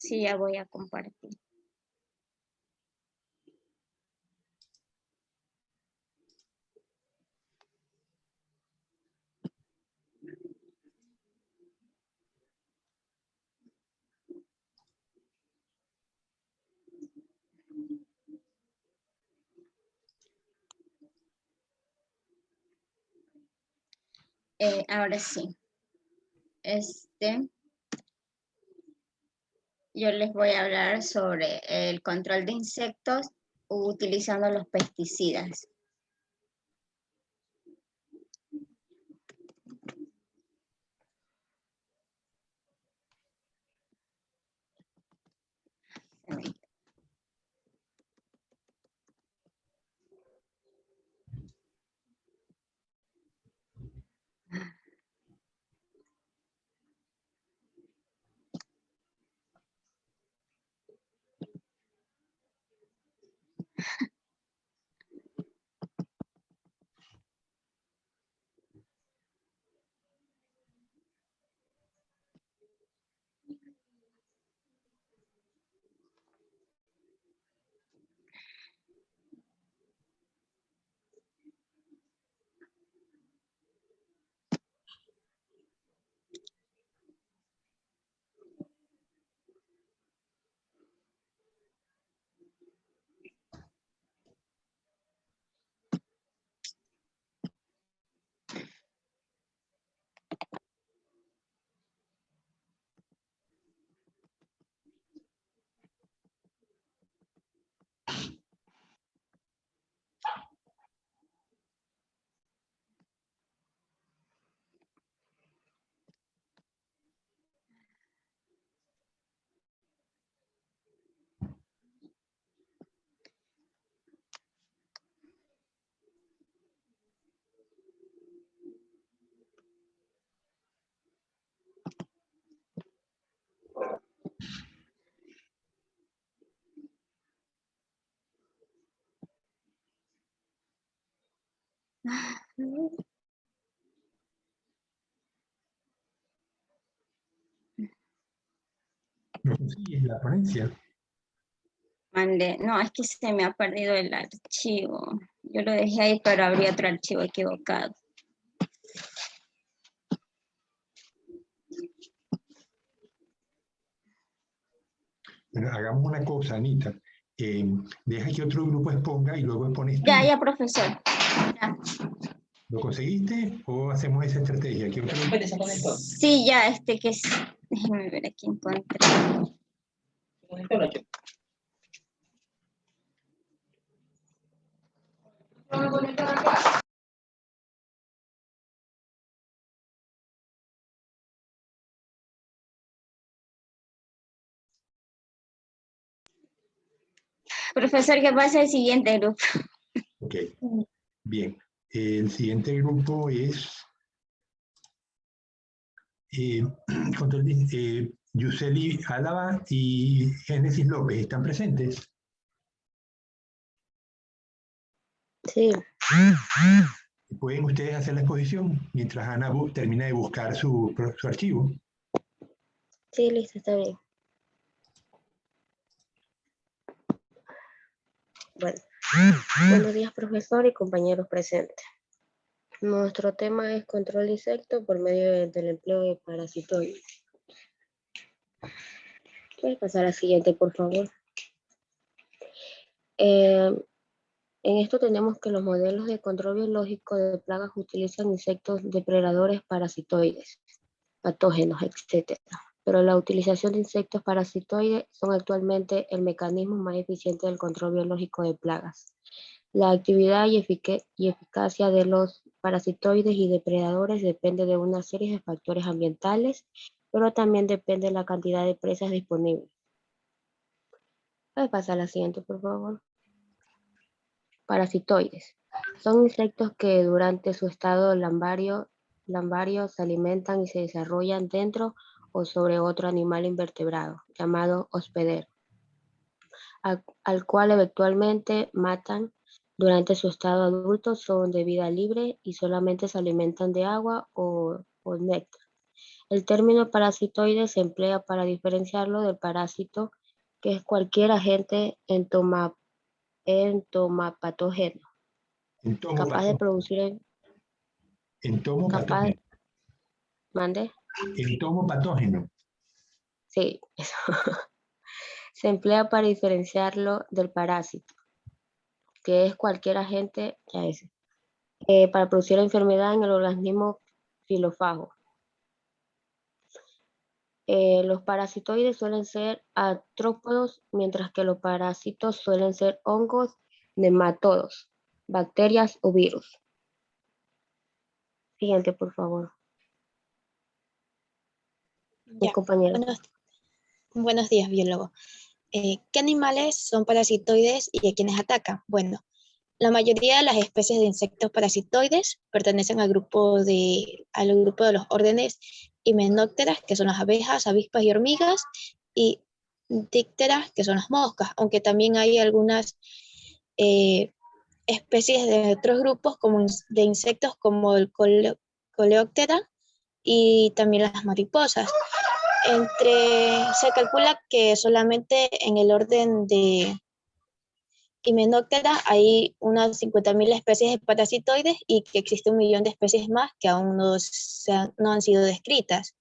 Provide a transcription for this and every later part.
Sí, ya voy a compartir. Ahora sí. Yo les voy a hablar sobre el control de insectos utilizando los pesticidas. No consigues la ponencia. No, es que se me ha perdido el archivo. Yo lo dejé ahí, pero habría otro archivo equivocado. Bueno, hagamos una cosa, Anita. Deja que otro grupo exponga y luego expones tú. Ya, profesor. Ya. ¿Lo conseguiste o hacemos esa estrategia? ¿Qué otro grupo? Sí, ya, que es... Déjenme ver aquí encontré. Profesor, ¿qué pasa el siguiente grupo? Ok, bien. El siguiente grupo es Yuseli Álava y Génesis López. ¿Están presentes? Sí. ¿Pueden ustedes hacer la exposición mientras Ana termina de buscar su archivo? Sí, listo, está bien. Bueno, buenos días, profesor y compañeros presentes. Nuestro tema es control de insectos por medio del empleo de parasitoides. ¿Puedes pasar a la siguiente, por favor? En esto tenemos que los modelos de control biológico de plagas utilizan insectos depredadores parasitoides, patógenos, etc. Pero la utilización de insectos parasitoides son actualmente el mecanismo más eficiente del control biológico de plagas. La actividad y eficacia de los parasitoides y depredadores depende de una serie de factores ambientales, pero también depende de la cantidad de presas disponibles. ¿Puede pasar a la siguiente, por favor? Parasitoides. Son insectos que durante su estado lambario se alimentan y se desarrollan dentro o sobre otro animal invertebrado, llamado hospedero, al cual eventualmente matan. Durante su estado adulto son de vida libre y solamente se alimentan de agua o néctar. El término parasitoide se emplea para diferenciarlo del parásito, que es cualquier agente entomopatógeno capaz de Entomopatógeno. producir, capaz, Entomopatógeno. mande, Entomopatógeno. sí, eso. Se emplea para diferenciarlo del parásito, que es cualquier agente, ya ese, para producir enfermedad en el organismo filófago. Los parasitoides suelen ser artrópodos, mientras que los parásitos suelen ser hongos, nematodos, bacterias o virus. Siguiente, por favor. Mi Ya, compañero. buenos días, biólogo. ¿Qué animales son parasitoides y a quiénes atacan? Bueno, la mayoría de las especies de insectos parasitoides pertenecen al grupo de los órdenes Hymenoptera, que son las abejas, avispas y hormigas, y Diptera, que son las moscas, aunque también hay algunas especies de otros grupos de insectos como el Coleoptera y también las mariposas. Se calcula que solamente en el orden de Hymenoptera hay unas 50.000 especies de parasitoides y que existe 1 millón de especies más que aún no han sido descritas.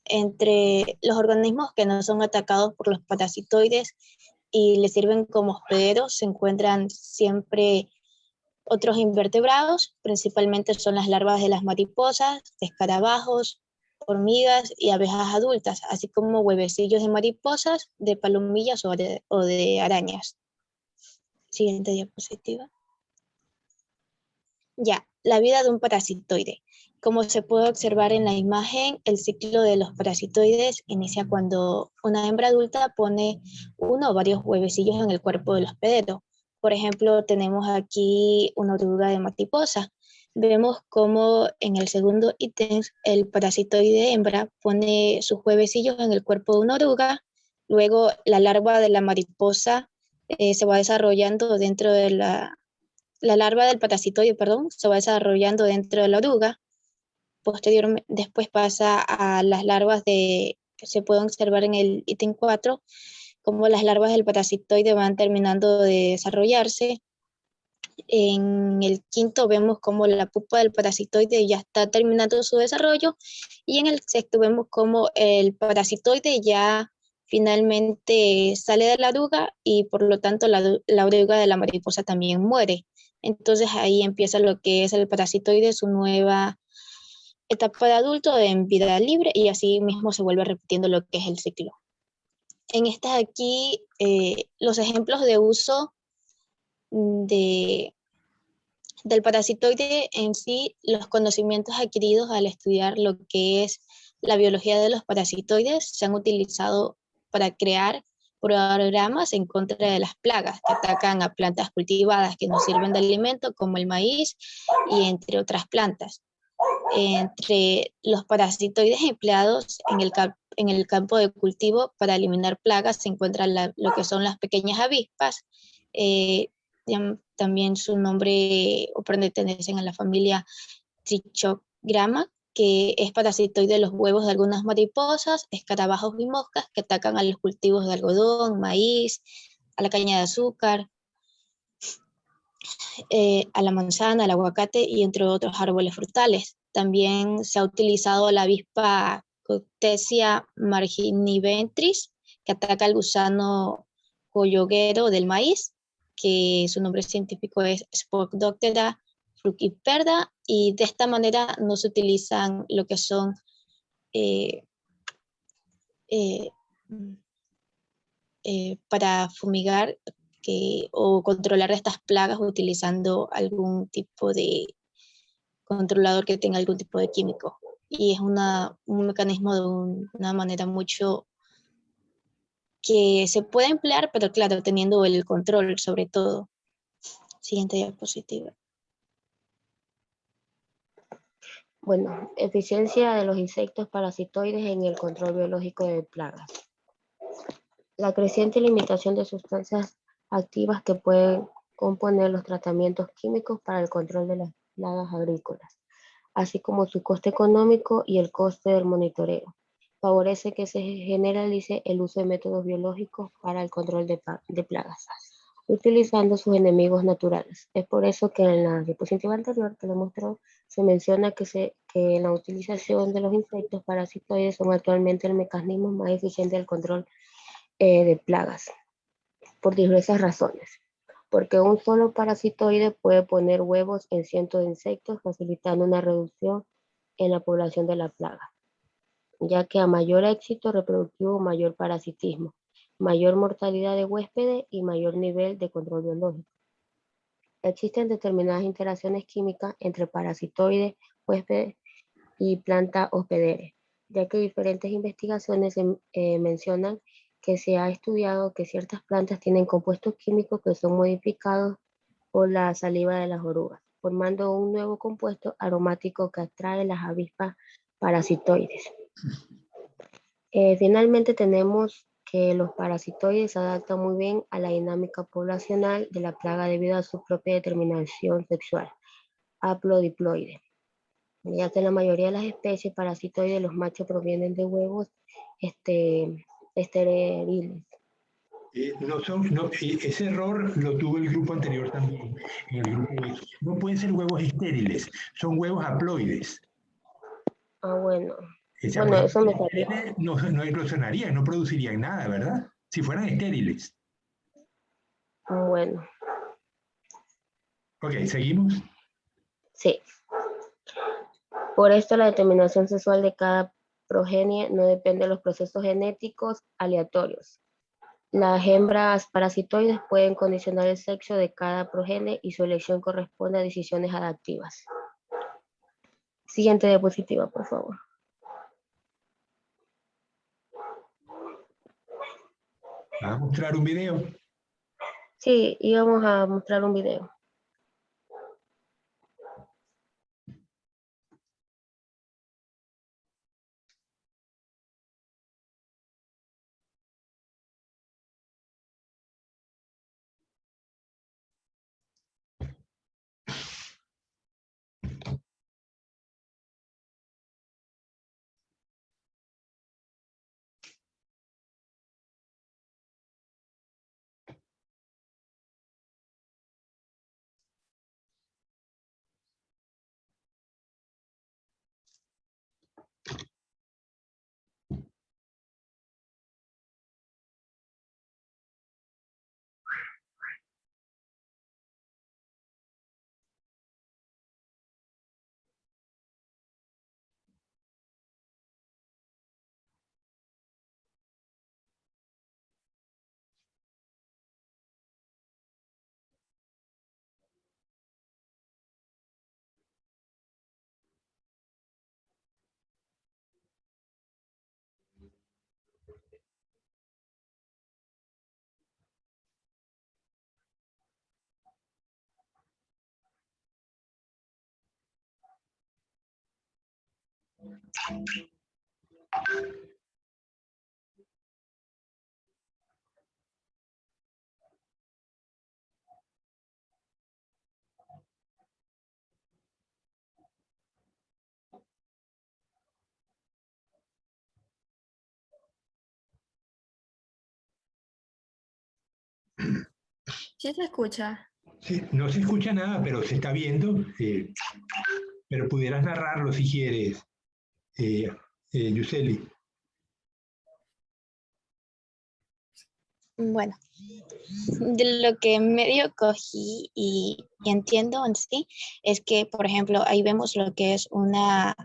Entre los organismos que no son atacados por los parasitoides y les sirven como hospederos se encuentran siempre otros invertebrados, principalmente son las larvas de las mariposas, de escarabajos, hormigas y abejas adultas, así como huevecillos de mariposas, de palomillas o de arañas. Siguiente diapositiva. Ya, la vida de un parasitoide. Como se puede observar en la imagen, el ciclo de los parasitoides inicia cuando una hembra adulta pone uno o varios huevecillos en el cuerpo del hospedero. Por ejemplo, tenemos aquí una oruga de mariposa. Vemos cómo en el segundo ítem el parasitoide hembra pone sus huevecillos en el cuerpo de una oruga, luego la larva de la mariposa se va desarrollando dentro de la larva del parasitoide, se va desarrollando dentro de la oruga. Posteriormente, después pasa a las larvas que se pueden observar en el ítem 4, como las larvas del parasitoide van terminando de desarrollarse. En el quinto vemos como la pupa del parasitoide ya está terminando su desarrollo y en el sexto vemos como el parasitoide ya finalmente sale de la oruga y por lo tanto la oruga de la mariposa también muere. Entonces ahí empieza lo que es el parasitoide, su nueva etapa de adulto en vida libre y así mismo se vuelve repitiendo lo que es el ciclo. En estas aquí los ejemplos de uso del parasitoide en sí, los conocimientos adquiridos al estudiar lo que es la biología de los parasitoides se han utilizado para crear programas en contra de las plagas que atacan a plantas cultivadas que nos sirven de alimento como el maíz y entre otras plantas. Entre los parasitoides empleados en el campo de cultivo para eliminar plagas se encuentran lo que son las pequeñas avispas, también su nombre o pertenecen a la familia Trichograma, que es parasitoide de los huevos de algunas mariposas, escarabajos y moscas que atacan a los cultivos de algodón, maíz, a la caña de azúcar, a la manzana, al aguacate y entre otros árboles frutales. También se ha utilizado la avispa Coctesia marginiventris, que ataca al gusano coyoguero del maíz, que su nombre científico es Spodoptera frugiperda, y de esta manera no se utilizan lo que son para fumigar o controlar estas plagas utilizando algún tipo de controlador que tenga algún tipo de químico. Y es un mecanismo de una manera mucho que se puede emplear, pero claro, teniendo el control sobre todo. Siguiente diapositiva. Bueno, eficiencia de los insectos parasitoides en el control biológico de plagas. La creciente limitación de sustancias activas que pueden componer los tratamientos químicos para el control de las plagas agrícolas, así como su coste económico y el coste del monitoreo. Favorece que se generalice el uso de métodos biológicos para el control de plagas, utilizando sus enemigos naturales. Es por eso que en la diapositiva anterior que le mostró, se menciona que la utilización de los insectos parasitoides son actualmente el mecanismo más eficiente del control de plagas, por diversas razones. Porque un solo parasitoide puede poner huevos en cientos de insectos, facilitando una reducción en la población de la plaga, ya que a mayor éxito reproductivo, mayor parasitismo, mayor mortalidad de huéspedes y mayor nivel de control biológico. Existen determinadas interacciones químicas entre parasitoides, huéspedes y plantas hospederas, ya que diferentes investigaciones mencionan que se ha estudiado que ciertas plantas tienen compuestos químicos que son modificados por la saliva de las orugas, formando un nuevo compuesto aromático que atrae las avispas parasitoides. Finalmente tenemos que los parasitoides se adaptan muy bien a la dinámica poblacional de la plaga debido a su propia determinación sexual, haplodiploide, ya que en la mayoría de las especies parasitoides los machos provienen de huevos estériles. Ese error lo tuvo el grupo anterior también. En el grupo no pueden ser huevos estériles, son huevos haploides. Bueno, Bueno, eso me salió. No eclosionarían, no producirían nada, ¿verdad? Si fueran estériles. Bueno. Ok, ¿seguimos? Sí. Por esto la determinación sexual de cada progenie no depende de los procesos genéticos aleatorios. Las hembras parasitoides pueden condicionar el sexo de cada progenie y su elección corresponde a decisiones adaptivas. Siguiente diapositiva, por favor. ¿Va a mostrar un video? Sí, íbamos a mostrar un video. ¿Sí se escucha? Sí, no se escucha nada, pero se está viendo. Pero pudieras narrarlo si quieres, Yuseli. Bueno, de lo que medio cogí y entiendo en sí, es que, por ejemplo, ahí vemos lo que es una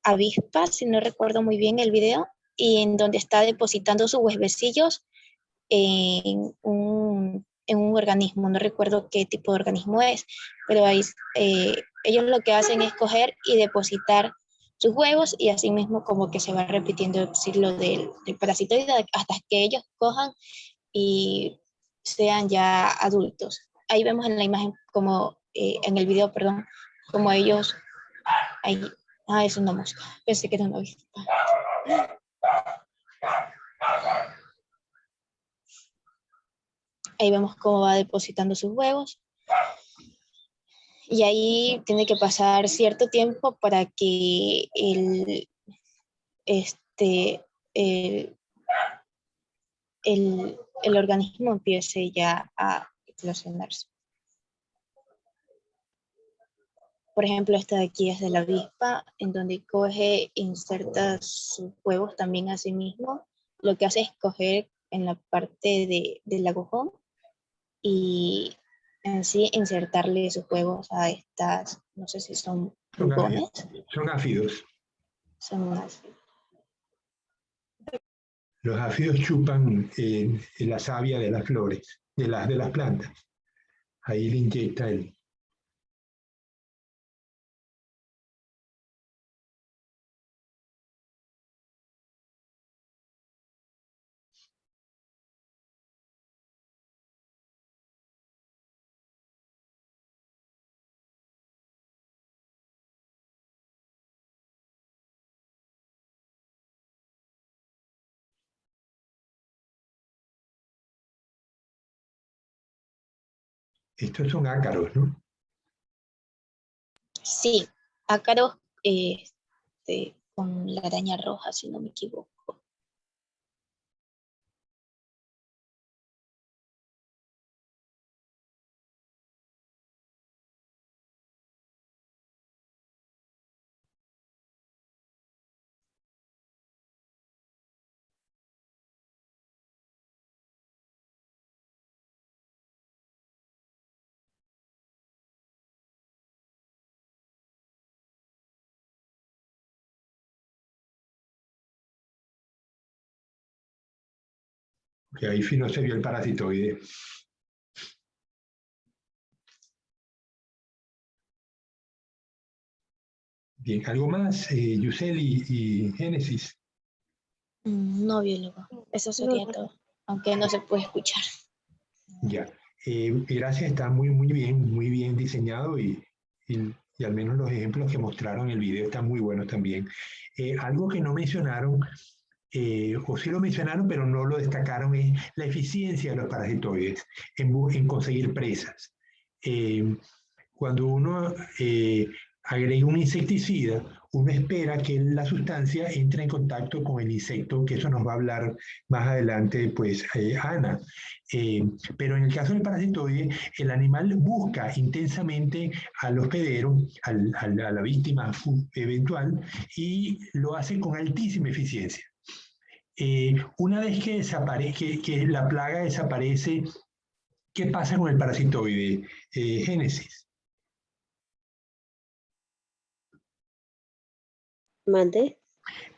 avispa, si no recuerdo muy bien el video, y en donde está depositando sus huevecillos en un organismo, no recuerdo qué tipo de organismo es, pero ahí ellos lo que hacen es coger y depositar sus huevos y así mismo como que se va repitiendo el ciclo del parasitoide hasta que ellos cojan y sean ya adultos. Ahí vemos en la imagen como, en el video, perdón, como ellos, ahí, es una mosca, pensé que era una avispa. Ahí vemos cómo va depositando sus huevos Y ahí tiene que pasar cierto tiempo para que este, el, el organismo empiece ya a eclosionarse. Por ejemplo, esta de aquí es de la avispa, en donde coge, inserta sus huevos también a sí mismo. Lo que hace es coger en la parte del aguijón y en sí insertarle sus huevos a estas, no sé si son Son pulgones. son áfidos. Son unas. Los áfidos chupan la savia de las flores, de las plantas. Ahí le inyecta el... Estos son ácaros, ¿no? Sí, ácaros con la araña roja, si no me equivoco. Que ahí sí no se vio el parasitoide. Bien, ¿algo más, Yuseli y Génesis? No, biólogo. Eso sería todo. Aunque no se puede escuchar. Ya. Gracias, está muy bien diseñado y al menos los ejemplos que mostraron en el video están muy buenos también. Algo que no mencionaron, o sí lo mencionaron, pero no lo destacaron, es la eficiencia de los parasitoides en conseguir presas. Cuando uno agrega un insecticida, uno espera que la sustancia entre en contacto con el insecto, que eso nos va a hablar más adelante, pues, Ana. Pero en el caso del parasitoide, el animal busca intensamente al hospedero, a la víctima eventual, y lo hace con altísima eficiencia. Una vez que, que la plaga desaparece, ¿qué pasa con el parasitoide, Génesis? Mande.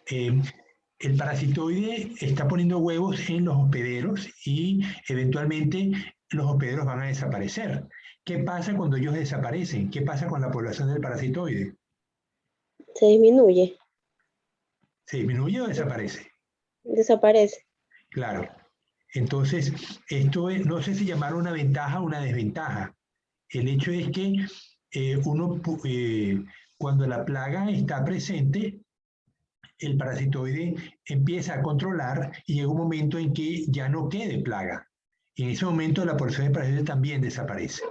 El parasitoide está poniendo huevos en los hospederos y eventualmente los hospederos van a desaparecer. ¿Qué pasa cuando ellos desaparecen? ¿Qué pasa con la población del parasitoide? Se disminuye, ¿Se disminuye o desaparece? desaparece. Claro. Entonces, esto es, no sé si llamar una ventaja o una desventaja. El hecho es que cuando la plaga está presente, el parasitoide empieza a controlar y llega un momento en que ya no quede plaga. Y en ese momento la población de parasitoides también desaparece.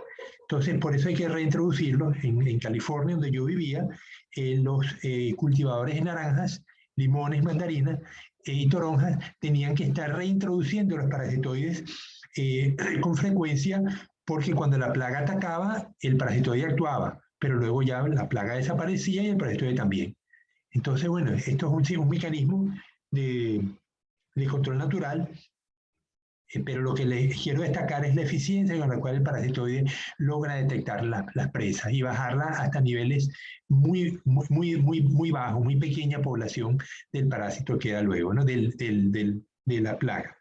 Entonces, por eso hay que reintroducirlo. En California, donde yo vivía, los cultivadores de naranjas, limones, mandarinas y toronjas tenían que estar reintroduciendo los parasitoides con frecuencia, porque cuando la plaga atacaba, el parasitoide actuaba, pero luego ya la plaga desaparecía y el parasitoide también. Entonces, bueno, esto es un mecanismo de, de control natural, pero lo que les quiero destacar es la eficiencia con la cual el parasitoide logra detectar las presas y bajarlas hasta niveles muy bajos, muy pequeña población del parásito queda luego, ¿no? De la plaga.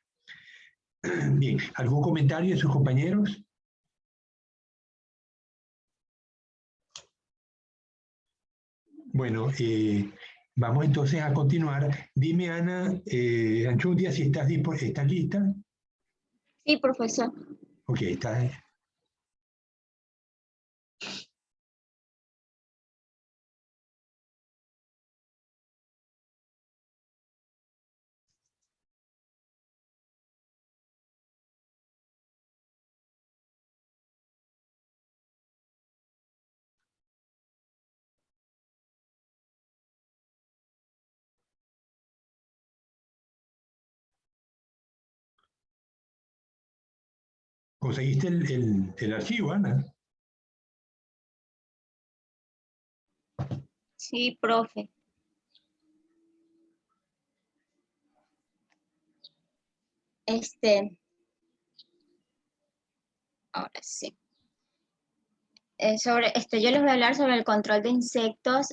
Bien, ¿algún comentario de sus compañeros? Bueno, vamos entonces a continuar. Dime, Ana Anchundia, si estás lista. Sí, profesor. Ok, estás. ¿Conseguiste el archivo, Ana? Sí, profe. Ahora sí. Yo les voy a hablar sobre el control de insectos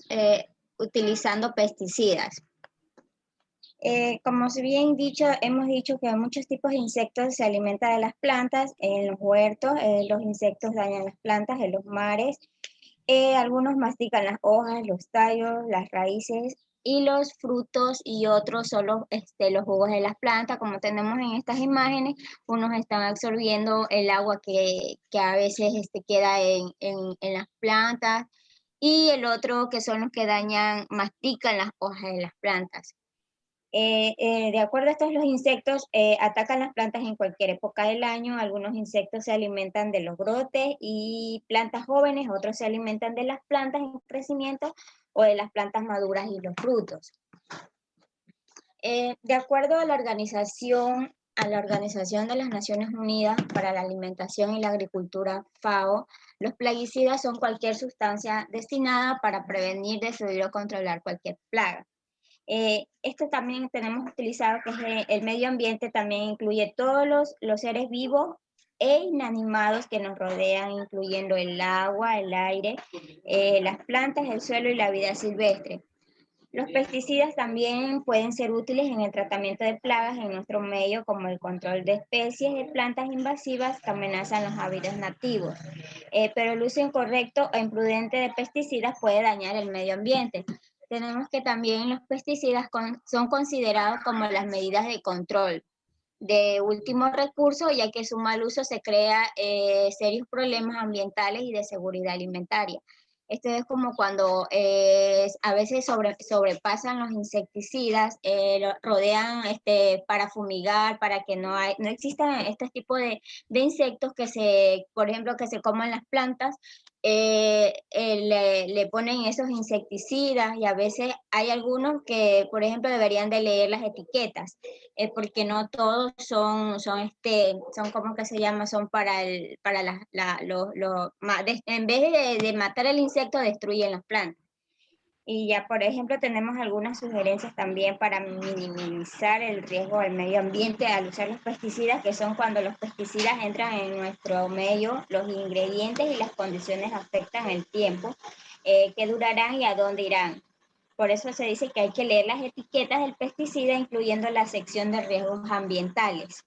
utilizando pesticidas. Como bien hemos dicho que muchos tipos de insectos se alimentan de las plantas en los huertos, los insectos dañan las plantas en los mares, algunos mastican las hojas, los tallos, las raíces y los frutos, y otros son los jugos de las plantas, como tenemos en estas imágenes. Unos están absorbiendo el agua que a veces queda en las plantas, y el otro que son los que mastican las hojas de las plantas. De acuerdo a estos, los insectos atacan las plantas en cualquier época del año. Algunos insectos se alimentan de los brotes y plantas jóvenes, otros se alimentan de las plantas en crecimiento o de las plantas maduras y los frutos. De acuerdo a la Organización de las Naciones Unidas para la Alimentación y la Agricultura, FAO, los plaguicidas son cualquier sustancia destinada para prevenir, destruir o controlar cualquier plaga. Esto también tenemos utilizado, que es el medio ambiente, también incluye todos los seres vivos e inanimados que nos rodean, incluyendo el agua, el aire, las plantas, el suelo y la vida silvestre. Los pesticidas también pueden ser útiles en el tratamiento de plagas en nuestro medio, como el control de especies de plantas invasivas que amenazan los hábitats nativos. Pero el uso incorrecto o imprudente de pesticidas puede dañar el medio ambiente. Tenemos que también los pesticidas son considerados como las medidas de control de último recurso, ya que su mal uso se crea serios problemas ambientales y de seguridad alimentaria. Esto es como cuando a veces sobrepasan los insecticidas, rodean para fumigar, para que no existan este tipo de insectos por ejemplo, que se coman las plantas. Le ponen esos insecticidas, y a veces hay algunos que, por ejemplo, deberían de leer las etiquetas, porque no todos son como que se llama, son en vez de matar el insecto, destruyen las plantas. Y ya, por ejemplo, tenemos algunas sugerencias también para minimizar el riesgo al medio ambiente al usar los pesticidas, que son cuando los pesticidas entran en nuestro medio, los ingredientes y las condiciones afectan el tiempo que durarán y a dónde irán. Por eso se dice que hay que leer las etiquetas del pesticida, incluyendo la sección de riesgos ambientales.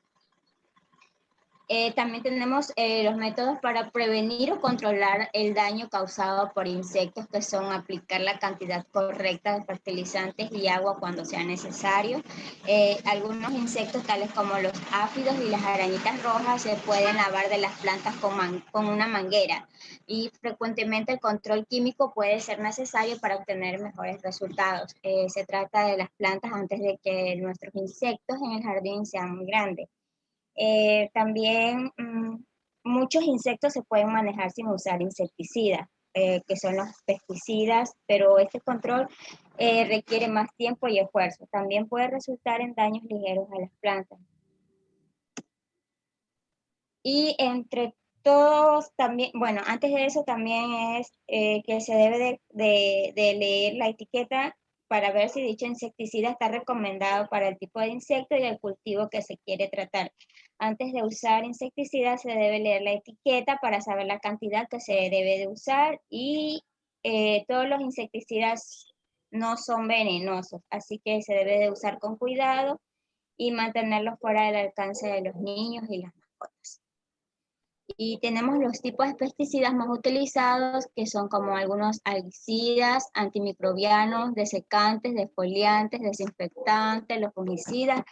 También tenemos los métodos para prevenir o controlar el daño causado por insectos, que son aplicar la cantidad correcta de fertilizantes y agua cuando sea necesario. Algunos insectos, tales como los áfidos y las arañitas rojas, se pueden lavar de las plantas con una manguera, y frecuentemente el control químico puede ser necesario para obtener mejores resultados. Se trata de las plantas antes de que nuestros insectos en el jardín sean muy grandes. También muchos insectos se pueden manejar sin usar insecticidas, que son los pesticidas, pero este control requiere más tiempo y esfuerzo. También puede resultar en daños ligeros a las plantas. Y entre todos también, bueno, antes de eso también es que se debe de leer la etiqueta para ver si dicho insecticida está recomendado para el tipo de insecto y el cultivo que se quiere tratar. Antes de usar insecticidas se debe leer la etiqueta para saber la cantidad que se debe de usar, y todos los insecticidas no son venenosos, así que se debe de usar con cuidado y mantenerlos fuera del alcance de los niños y las mascotas. Y tenemos los tipos de pesticidas más utilizados, que son como algunos algicidas, antimicrobianos, desecantes, defoliantes, desinfectantes, los fungicidas,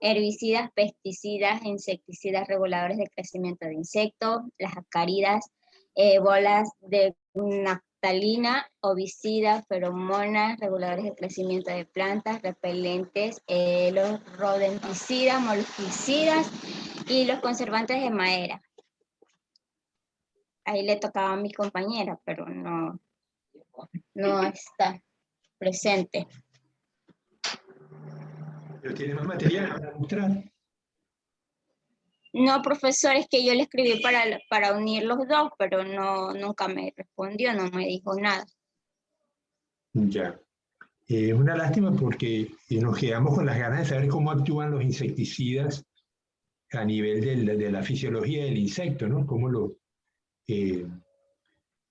herbicidas, pesticidas, insecticidas, reguladores de crecimiento de insectos, las acáridas, bolas de naftalina, ovicidas, feromonas, reguladores de crecimiento de plantas, repelentes, los rodenticidas, molusquicidas y los conservantes de madera. Ahí le tocaba a mi compañera, pero no está presente. Pero tiene más material para mostrar. No, profesor, es que yo le escribí para unir los dos, pero nunca me respondió, no me dijo nada. Ya. Es una lástima porque nos quedamos con las ganas de saber cómo actúan los insecticidas a nivel de la fisiología del insecto, ¿no?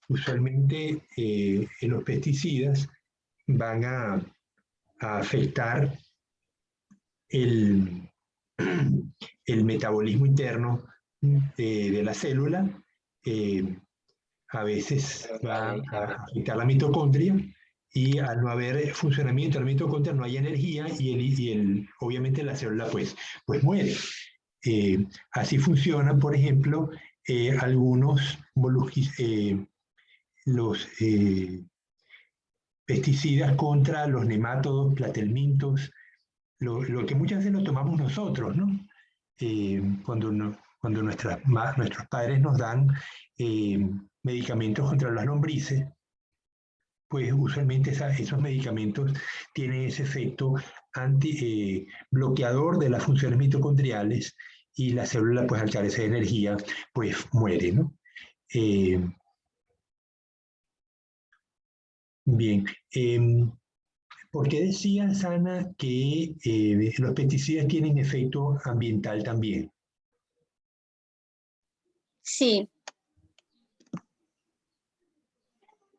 Usualmente los pesticidas van a afectar el metabolismo interno de la célula, a veces va a afectar la mitocondria, y al no haber funcionamiento de la mitocondria no hay energía y obviamente la célula pues muere. Así funcionan, por ejemplo, algunos los pesticidas contra los nemátodos, platelmintos, lo que muchas veces lo tomamos nosotros, ¿no? Cuando nuestros padres nos dan medicamentos contra las lombrices, pues usualmente esos medicamentos tienen ese efecto bloqueador de las funciones mitocondriales, y la célula, pues al carecer de energía, pues muere, ¿no? Bien. ¿Por qué decías, Ana, que los pesticidas tienen efecto ambiental también? Sí.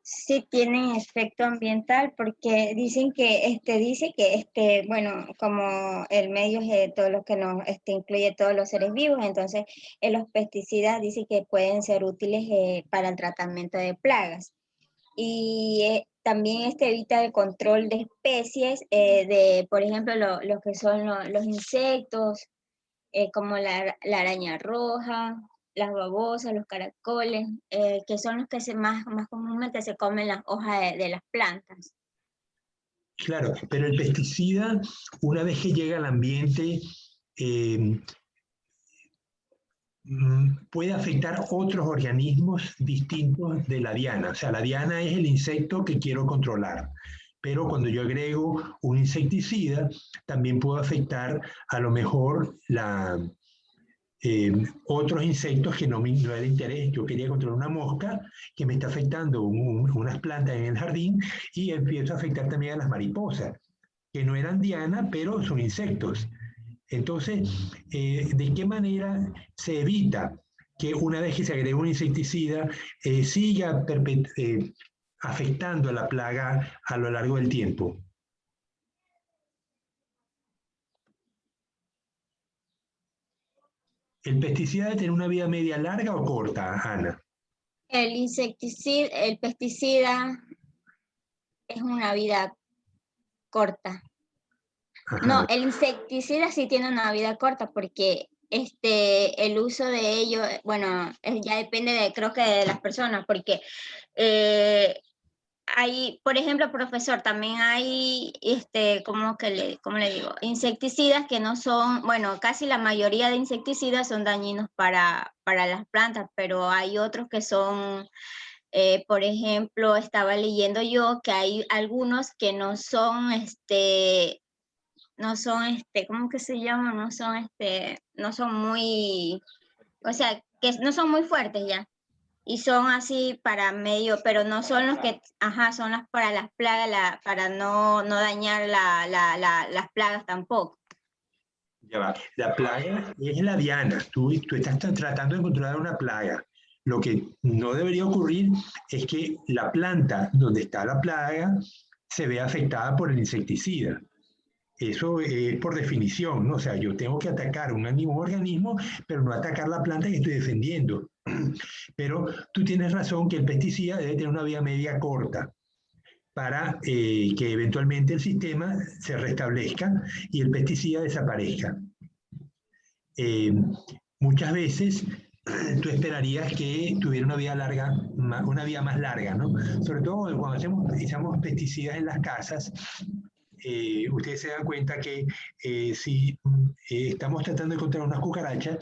Sí tienen efecto ambiental porque dicen que bueno, como el medio es todo lo que nos incluye todos los seres vivos, entonces los pesticidas dicen que pueden ser útiles para el tratamiento de plagas. Y también evita el control de especies, por ejemplo, lo que son los insectos, como la araña roja, las babosas, los caracoles, que son los que más comúnmente se comen las hojas de las plantas. Claro, pero el pesticida, una vez que llega al ambiente, puede afectar otros organismos distintos de la diana. O sea, la diana es el insecto que quiero controlar, pero cuando yo agrego un insecticida, también puedo afectar a lo mejor otros insectos que no me da el interés. Yo quería controlar una mosca que me está afectando unas plantas en el jardín, y empiezo a afectar también a las mariposas, que no eran diana, pero son insectos. Entonces, ¿de qué manera se evita que una vez que se agrega un insecticida siga afectando a la plaga a lo largo del tiempo? ¿El pesticida debe tener una vida media larga o corta, Ana? El pesticida es una vida corta. Ajá. No, el insecticida sí tiene una vida corta porque el uso de ello, bueno, ya depende creo que de las personas, porque hay, por ejemplo, profesor, también hay, ¿cómo le digo? Insecticidas que no son, bueno, casi la mayoría de insecticidas son dañinos para las plantas, pero hay otros que son, por ejemplo, estaba leyendo yo que hay algunos que no son, ¿cómo que se llama? No son muy, o sea, que no son muy fuertes ya. Y son así para medio, pero no son los que, son las para las plagas, para no dañar las plagas tampoco. Ya va. La plaga es la diana. Tú estás tratando de controlar una plaga. Lo que no debería ocurrir es que la planta donde está la plaga se vea afectada por el insecticida. Eso es por definición, ¿no? O sea, yo tengo que atacar un organismo, pero no atacar la planta que estoy defendiendo. Pero tú tienes razón que el pesticida debe tener una vida media corta para que eventualmente el sistema se restablezca y el pesticida desaparezca. Muchas veces tú esperarías que tuviera una vida larga, una vida más larga, ¿no? Sobre todo cuando usamos pesticidas en las casas. Ustedes se dan cuenta que si estamos tratando de encontrar unas cucarachas,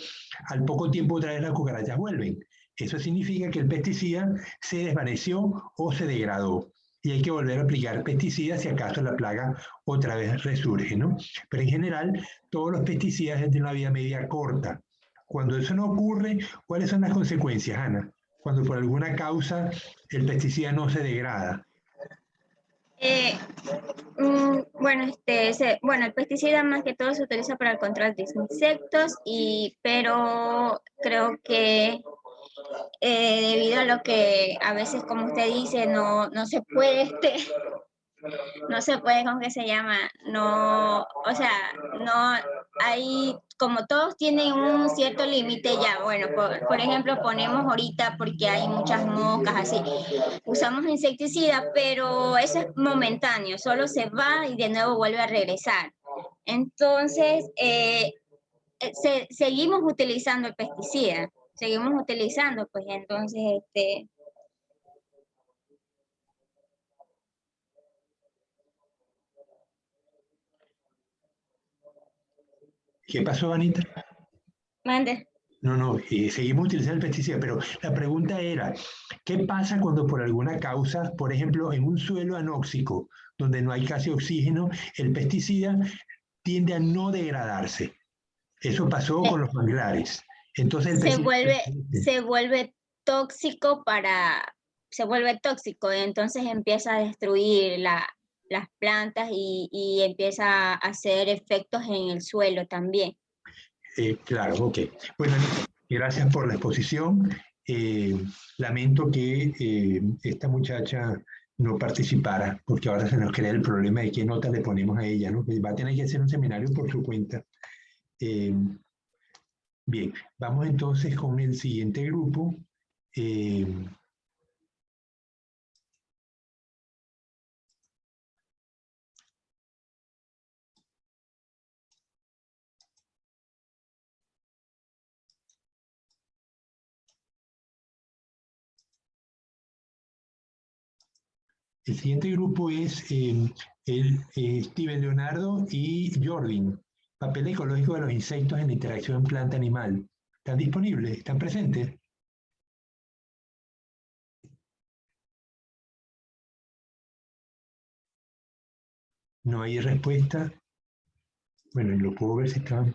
al poco tiempo otra vez las cucarachas vuelven. Eso significa que el pesticida se desvaneció o se degradó, y hay que volver a aplicar pesticidas si acaso la plaga otra vez resurge, ¿no? Pero en general, todos los pesticidas tienen una vida media corta. Cuando eso no ocurre, ¿cuáles son las consecuencias, Ana? Cuando por alguna causa el pesticida no se degrada. Bueno, el pesticida más que todo se utiliza para el control de insectos, pero creo que debido a lo que a veces, como usted dice, no se puede, no se puede, ¿cómo que se llama? No, o sea, no hay, como todos tienen un cierto límite ya, bueno, por ejemplo, ponemos ahorita porque hay muchas moscas, así, usamos insecticida, pero eso es momentáneo, solo se va y de nuevo vuelve a regresar. Entonces, seguimos utilizando el pesticida, seguimos utilizando, pues entonces, ¿Qué pasó, Anita? mande. No, seguimos utilizando el pesticida, pero la pregunta era, ¿qué pasa cuando por alguna causa, por ejemplo, en un suelo anóxico, donde no hay casi oxígeno, el pesticida tiende a no degradarse? Eso pasó con los manglares. Entonces el pesticida se vuelve tóxico entonces empieza a destruir las plantas y empieza a hacer efectos en el suelo también. Claro, ok. Bueno, gracias por la exposición. Lamento que esta muchacha no participara, porque ahora se nos crea el problema de qué nota le ponemos a ella, ¿no? Que va a tener que hacer un seminario por su cuenta. Bien, vamos entonces con el siguiente grupo. El siguiente grupo es Steven Leonardo y Jordan. Papel ecológico de los insectos en la interacción planta-animal. ¿Están disponibles? ¿Están presentes? No hay respuesta. Bueno, y lo puedo ver si están.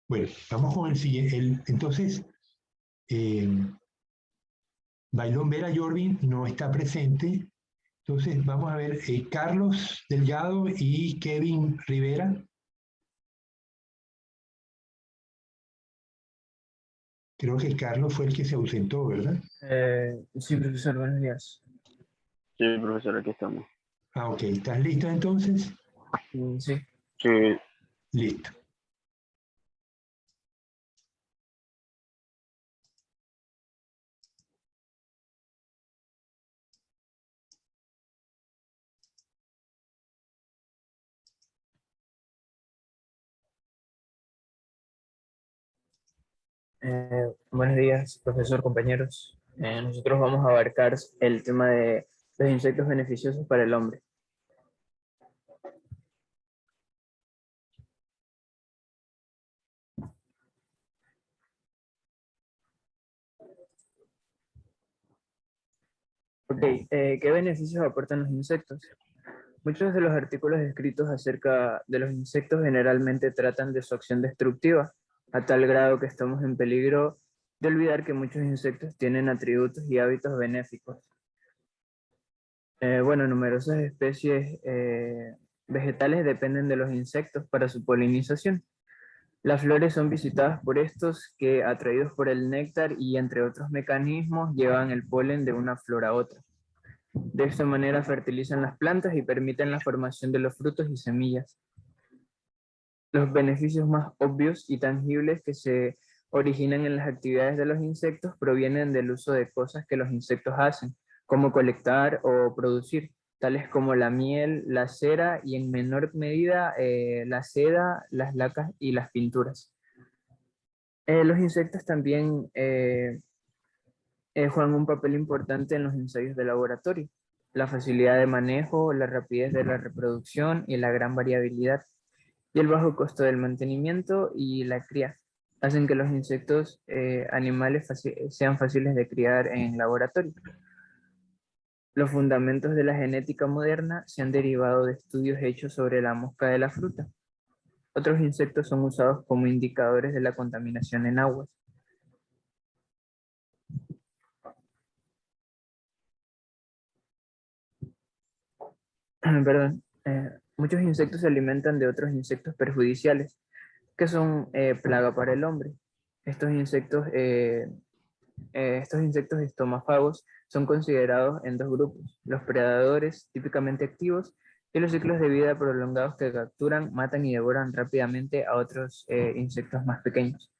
Bueno, vamos con el siguiente. Entonces, Bailón Vera Jorvin no está presente. Entonces, vamos a ver Carlos Delgado y Kevin Rivera. Creo que Carlos fue el que se ausentó, ¿verdad? Sí, profesor, buenos días. Sí, profesor, aquí estamos. Ah, ok. ¿Estás listo entonces? Sí. Sí. Listo. Buenos días, profesor, compañeros. Nosotros vamos a abarcar el tema de los insectos beneficiosos para el hombre. Ok, ¿qué beneficios aportan los insectos? Muchos de los artículos escritos acerca de los insectos generalmente tratan de su acción destructiva, a tal grado que estamos en peligro de olvidar que muchos insectos tienen atributos y hábitos benéficos. Bueno, numerosas especies vegetales dependen de los insectos para su polinización. Las flores son visitadas por estos que, atraídos por el néctar y entre otros mecanismos, llevan el polen de una flor a otra. De esta manera fertilizan las plantas y permiten la formación de los frutos y semillas. Los beneficios más obvios y tangibles que se originan en las actividades de los insectos provienen del uso de cosas que los insectos hacen, como colectar o producir, tales como la miel, la cera y en menor medida la seda, las lacas y las pinturas. Los insectos también juegan un papel importante en los ensayos de laboratorio. La facilidad de manejo, la rapidez de la reproducción y la gran variabilidad y el bajo costo del mantenimiento y la cría hacen que los insectos animales sean fáciles de criar en laboratorio. Los fundamentos de la genética moderna se han derivado de estudios hechos sobre la mosca de la fruta. Otros insectos son usados como indicadores de la contaminación en aguas. Perdón. Muchos insectos se alimentan de otros insectos perjudiciales, que son plaga para el hombre. Estos insectos estomafagos son considerados en dos grupos: los predadores típicamente activos y los ciclos de vida prolongados que capturan, matan y devoran rápidamente a otros insectos más pequeños.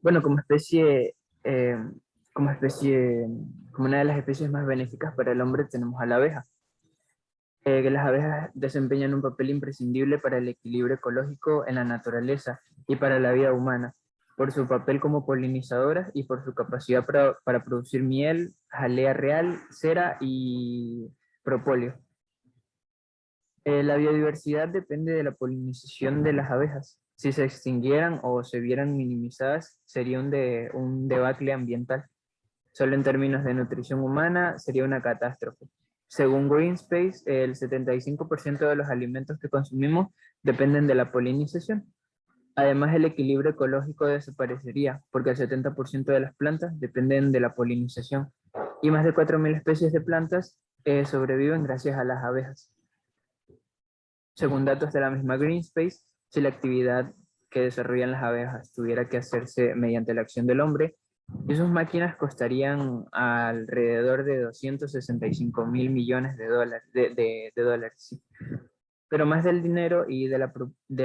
Bueno, eh, como una de las especies más benéficas para el hombre tenemos a la abeja. Que las abejas desempeñan un papel imprescindible para el equilibrio ecológico en la naturaleza y para la vida humana, por su papel como polinizadoras y por su capacidad para producir miel, jalea real, cera y propóleo. La biodiversidad depende de la polinización de las abejas. Si se extinguieran o se vieran minimizadas, sería un debacle ambiental. Solo en términos de nutrición humana sería una catástrofe. Según Greenspace, el 75% de los alimentos que consumimos dependen de la polinización. Además, el equilibrio ecológico desaparecería, porque el 70% de las plantas dependen de la polinización. Y más de 4.000 especies de plantas sobreviven gracias a las abejas. Según datos de la misma Greenspace, si la actividad que desarrollan las abejas tuviera que hacerse mediante la acción del hombre, y sus máquinas costarían alrededor de 265.000 millones de dólares. Sí. Pero más del dinero y de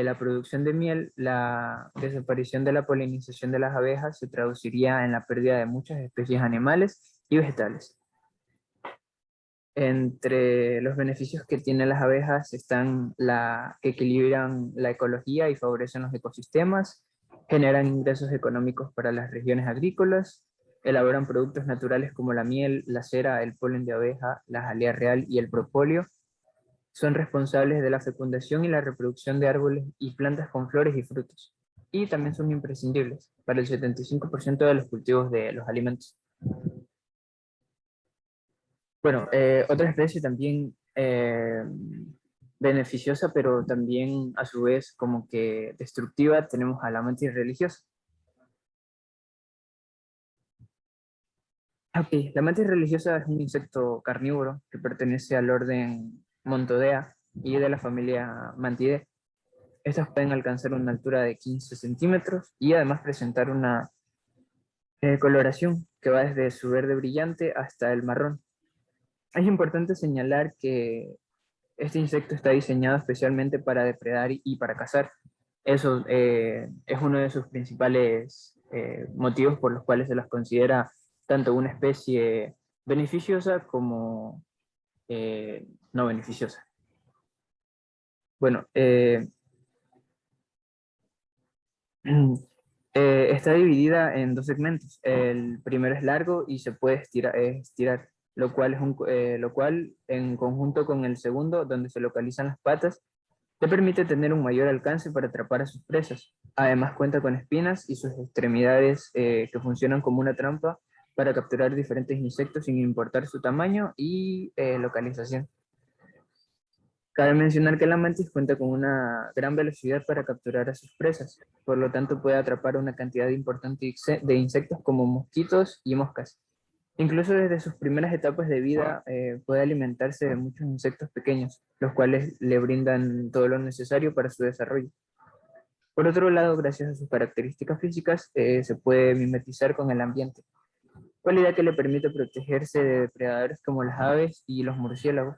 la producción de miel, la desaparición de la polinización de las abejas se traduciría en la pérdida de muchas especies animales y vegetales. Entre los beneficios que tienen las abejas están que equilibran la ecología y favorecen los ecosistemas, generan ingresos económicos para las regiones agrícolas, elaboran productos naturales como la miel, la cera, el polen de abeja, la jalea real y el propóleo, son responsables de la fecundación y la reproducción de árboles y plantas con flores y frutos, y también son imprescindibles para el 75% de los cultivos de los alimentos. Bueno, otra especie también beneficiosa, pero también a su vez como que destructiva, tenemos a la mantis religiosa. Ok, la mantis religiosa es un insecto carnívoro que pertenece al orden Montodea y de la familia Mantidae. Estas pueden alcanzar una altura de 15 centímetros y además presentar una coloración que va desde su verde brillante hasta el marrón. Es importante señalar que este insecto está diseñado especialmente para depredar y para cazar. Eso es uno de sus principales motivos por los cuales se las considera tanto una especie beneficiosa como no beneficiosa. Bueno, está dividida en dos segmentos. El primero es largo y se puede estirar, lo cual en conjunto con el segundo, donde se localizan las patas, le permite tener un mayor alcance para atrapar a sus presas. Además cuenta con espinas y sus extremidades que funcionan como una trampa para capturar diferentes insectos sin importar su tamaño y localización. Cabe mencionar que la mantis cuenta con una gran velocidad para capturar a sus presas, por lo tanto puede atrapar una cantidad importante de insectos como mosquitos y moscas. Incluso desde sus primeras etapas de vida puede alimentarse de muchos insectos pequeños, los cuales le brindan todo lo necesario para su desarrollo. Por otro lado, gracias a sus características físicas, se puede mimetizar con el ambiente, cualidad que le permite protegerse de depredadores como las aves y los murciélagos.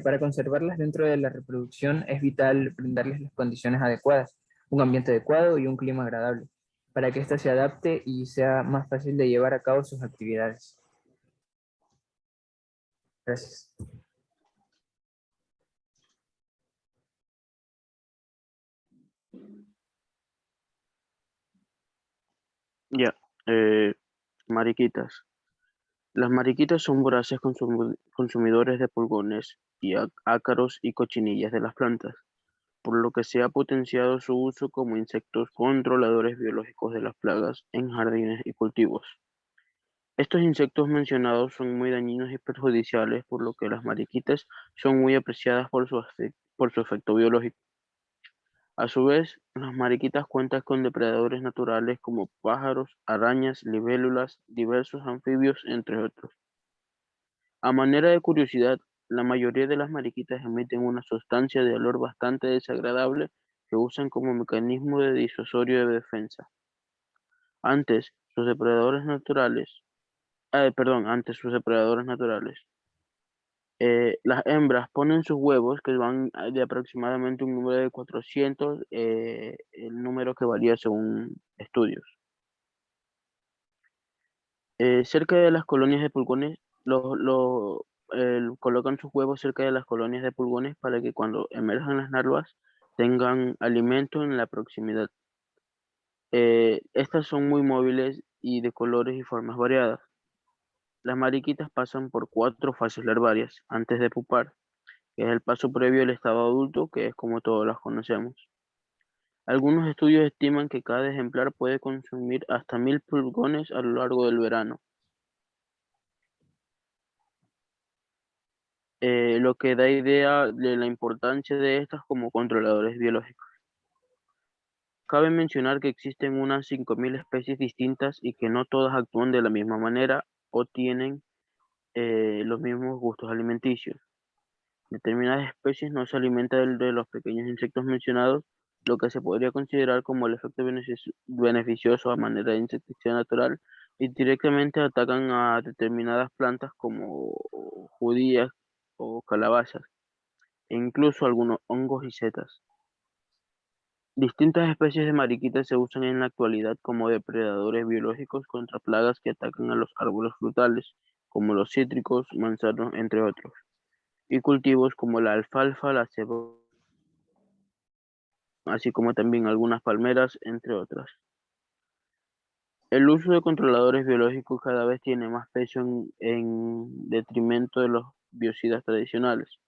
Para conservarlas dentro de la reproducción es vital brindarles las condiciones adecuadas, un ambiente adecuado y un clima agradable, para que ésta se adapte y sea más fácil de llevar a cabo sus actividades. Gracias. Ya, mariquitas. Las mariquitas son voraces consumidores de pulgones y ácaros y cochinillas de las plantas, por lo que se ha potenciado su uso como insectos controladores biológicos de las plagas en jardines y cultivos. Estos insectos mencionados son muy dañinos y perjudiciales, por lo que las mariquitas son muy apreciadas por su efecto biológico. A su vez, las mariquitas cuentan con depredadores naturales como pájaros, arañas, libélulas, diversos anfibios, entre otros. A manera de curiosidad, la mayoría de las mariquitas emiten una sustancia de olor bastante desagradable que usan como mecanismo de disuasorio de defensa. Antes, sus depredadores naturales, antes sus depredadores naturales. Las hembras ponen sus huevos, que van de aproximadamente un número de 400, el número que varía según estudios. Cerca de las colonias de pulgones, colocan sus huevos cerca de las colonias de pulgones para que cuando emerjan las larvas tengan alimento en la proximidad. Estas son muy móviles y de colores y formas variadas. Las mariquitas pasan por 4 fases larvarias antes de pupar, que es el paso previo al estado adulto, que es como todos las conocemos. Algunos estudios estiman que cada ejemplar puede consumir hasta 1000 pulgones a lo largo del verano, lo que da idea de la importancia de estas como controladores biológicos. Cabe mencionar que existen unas 5000 especies distintas y que no todas actúan de la misma manera o tienen los mismos gustos alimenticios. Determinadas especies no se alimentan de los pequeños insectos mencionados, lo que se podría considerar como el efecto beneficioso a manera de insecticida natural, y directamente atacan a determinadas plantas como judías o calabazas, e incluso algunos hongos y setas. Distintas especies de mariquitas se usan en la actualidad como depredadores biológicos contra plagas que atacan a los árboles frutales, como los cítricos, manzanos, entre otros, y cultivos como la alfalfa, la cebolla, así como también algunas palmeras, entre otras. El uso de controladores biológicos cada vez tiene más peso en detrimento de los biocidas tradicionales.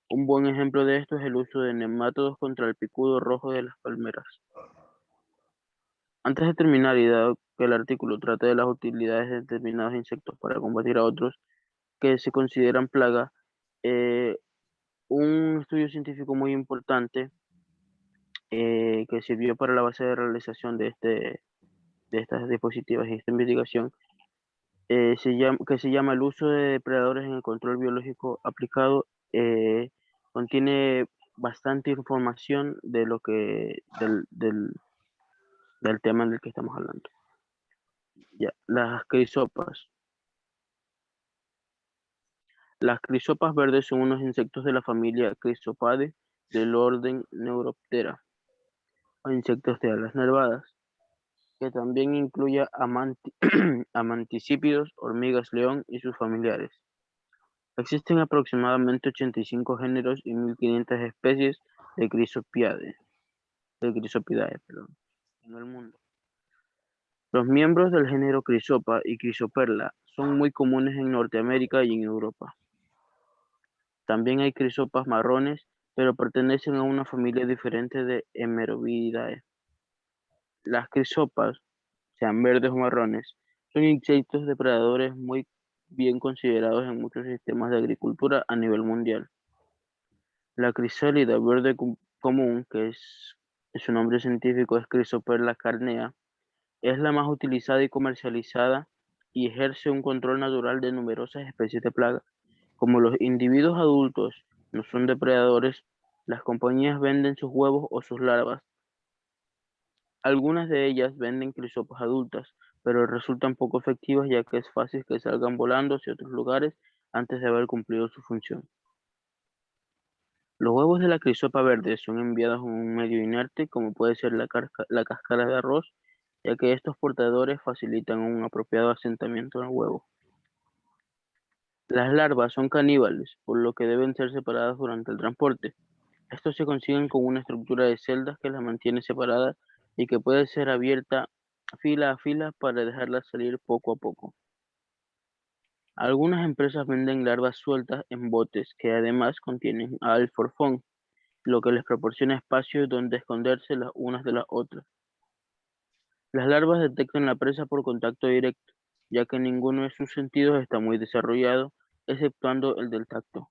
Un buen ejemplo de esto es el uso de nemátodos contra el picudo rojo de las palmeras. Antes de terminar, y dado que el artículo trata de las utilidades de determinados insectos para combatir a otros que se consideran plaga, un estudio científico muy importante que sirvió para la base de realización de estas dispositivas y esta investigación, que se llama el uso de depredadores en el control biológico aplicado, contiene bastante información de lo del tema del que estamos hablando. Ya, las crisopas. Las crisopas verdes son unos insectos de la familia Crisopade del orden Neuroptera, o insectos de alas nervadas, que también incluye amanticípidos, hormigas león y sus familiares. Existen aproximadamente 85 géneros y 1500 especies de Crisopidae, en el mundo. Los miembros del género Crisopa y Crisoperla son muy comunes en Norteamérica y en Europa. También hay crisopas marrones, pero pertenecen a una familia diferente de Hemerobidae. Las crisopas, sean verdes o marrones, son insectos depredadores muy bien considerados en muchos sistemas de agricultura a nivel mundial. La crisálida verde común, su nombre científico es Crisoperla carnea, es la más utilizada y comercializada y ejerce un control natural de numerosas especies de plagas. Como los individuos adultos no son depredadores, las compañías venden sus huevos o sus larvas. Algunas de ellas venden crisopas adultas, pero resultan poco efectivas ya que es fácil que salgan volando hacia otros lugares antes de haber cumplido su función. Los huevos de la crisopa verde son enviados a un medio inerte, como puede ser la cáscara de arroz, ya que estos portadores facilitan un apropiado asentamiento en el huevo. Las larvas son caníbales, por lo que deben ser separadas durante el transporte. Estos se consiguen con una estructura de celdas que las mantiene separadas y que puede ser abierta fila a fila para dejarlas salir poco a poco. Algunas empresas venden larvas sueltas en botes que además contienen alforfón, lo que les proporciona espacio donde esconderse las unas de las otras. Las larvas detectan la presa por contacto directo, ya que ninguno de sus sentidos está muy desarrollado, exceptuando el del tacto.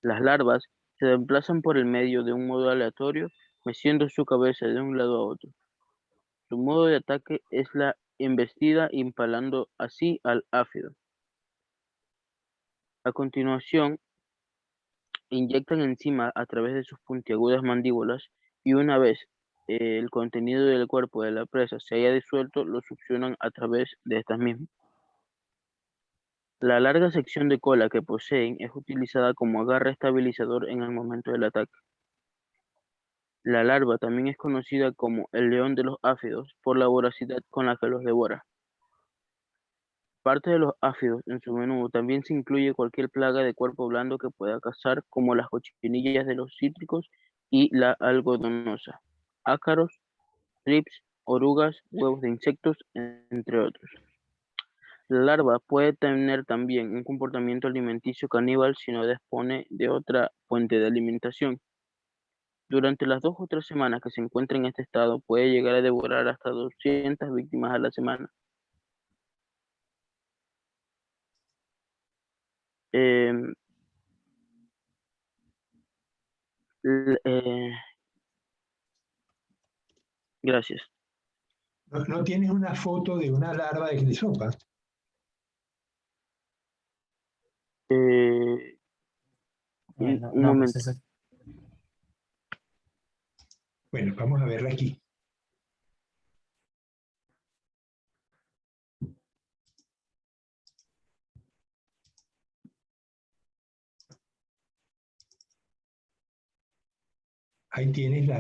Las larvas se desplazan por el medio de un modo aleatorio, meciendo su cabeza de un lado a otro. Su modo de ataque es la embestida, impalando así al áfido. A continuación, inyectan enzima a través de sus puntiagudas mandíbulas y una vez el contenido del cuerpo de la presa se haya disuelto, lo succionan a través de estas mismas. La larga sección de cola que poseen es utilizada como agarre estabilizador en el momento del ataque. La larva también es conocida como el león de los áfidos por la voracidad con la que los devora. Parte de los áfidos en su menú también se incluye cualquier plaga de cuerpo blando que pueda cazar, como las cochinillas de los cítricos y la algodonosa, ácaros, thrips, orugas, huevos de insectos, entre otros. La larva puede tener también un comportamiento alimenticio caníbal si no dispone de otra fuente de alimentación. Durante las 2 o 3 semanas que se encuentra en este estado, puede llegar a devorar hasta 200 víctimas a la semana. Em, Gracias. ¿No tienes una foto de una larva de crisopa? Un No, momento. pues eso. Bueno, vamos a verla aquí. Ahí tienes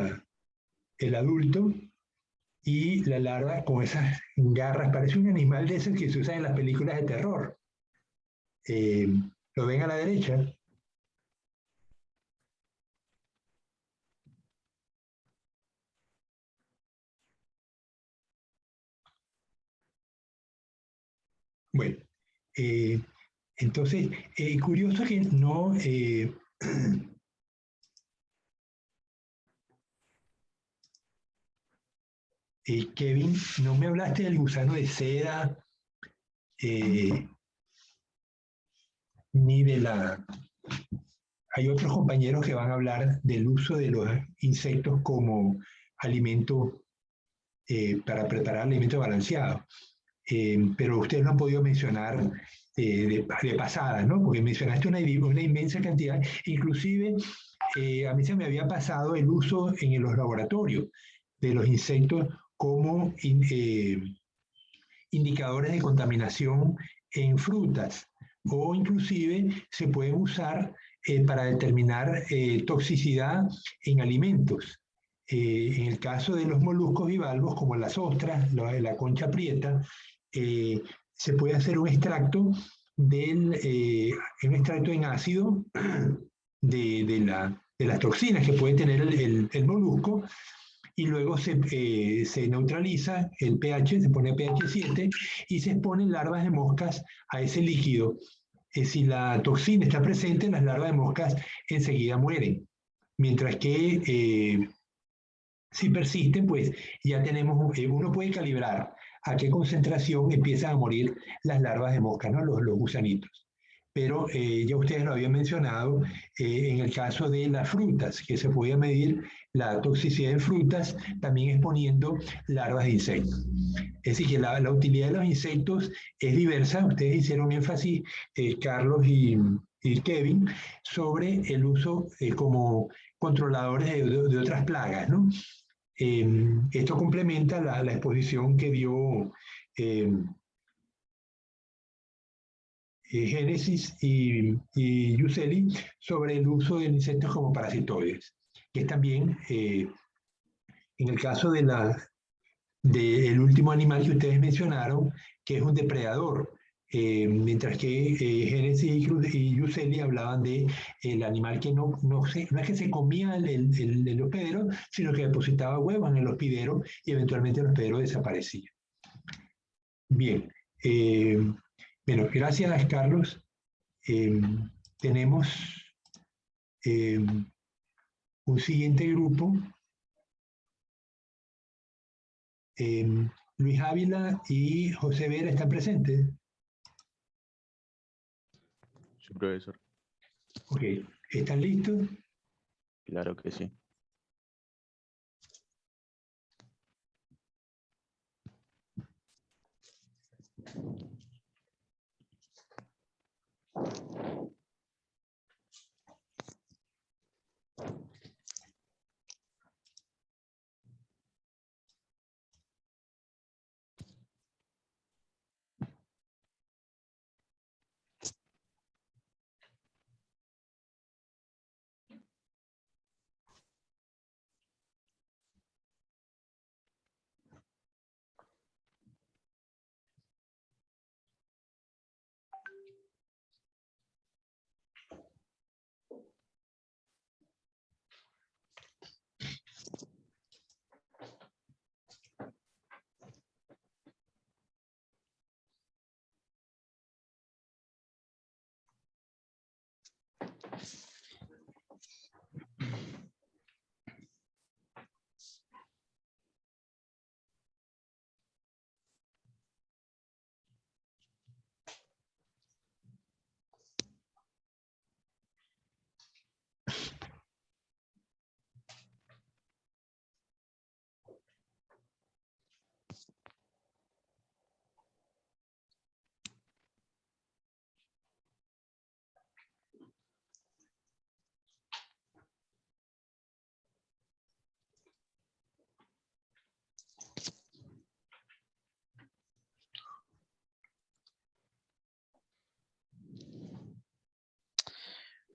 el adulto y la larva con esas garras. Parece un animal de esos que se usan en las películas de terror. ¿Lo ven a la derecha? Bueno, entonces, curioso que no... Kevin, no me hablaste del gusano de seda, ni de la... Hay otros compañeros que van a hablar del uso de los insectos como alimento para preparar alimentos balanceados. Pero ustedes lo han podido mencionar de pasada, ¿no? Porque mencionaste una inmensa cantidad. Inclusive, a mí se me había pasado el uso en los laboratorios de los insectos como indicadores de contaminación en frutas, o inclusive se pueden usar para determinar toxicidad en alimentos. En el caso de los moluscos bivalvos, como las ostras, la concha prieta, se puede hacer un extracto en ácido de las toxinas que puede tener el molusco, y luego se neutraliza el pH, se pone pH 7 y se exponen larvas de moscas a ese líquido. Si la toxina está presente, las larvas de moscas enseguida mueren. Mientras que si persisten, pues ya tenemos, uno puede calibrar a qué concentración empiezan a morir las larvas de mosca, ¿no? Los gusanitos. Pero ya ustedes lo habían mencionado, en el caso de las frutas, que se podía medir la toxicidad en frutas, también exponiendo larvas de insectos. Es decir, que la utilidad de los insectos es diversa. Ustedes hicieron énfasis, Carlos y Kevin, sobre el uso como controladores de otras plagas, ¿no? Esto complementa la exposición que dio Génesis y Yuseli sobre el uso de insectos como parasitoides, que es también, en el caso del último animal que ustedes mencionaron, que es un depredador, mientras que Génesis y Yuseli hablaban de el animal que no es que se comía el hospedero, sino que depositaba huevos en el hospedero y eventualmente el hospedero desaparecía. Bien, bueno, gracias Carlos. Tenemos un siguiente grupo. Luis Ávila y José Vera están presentes. Sí, profesor. Ok, ¿están listos? Claro que sí.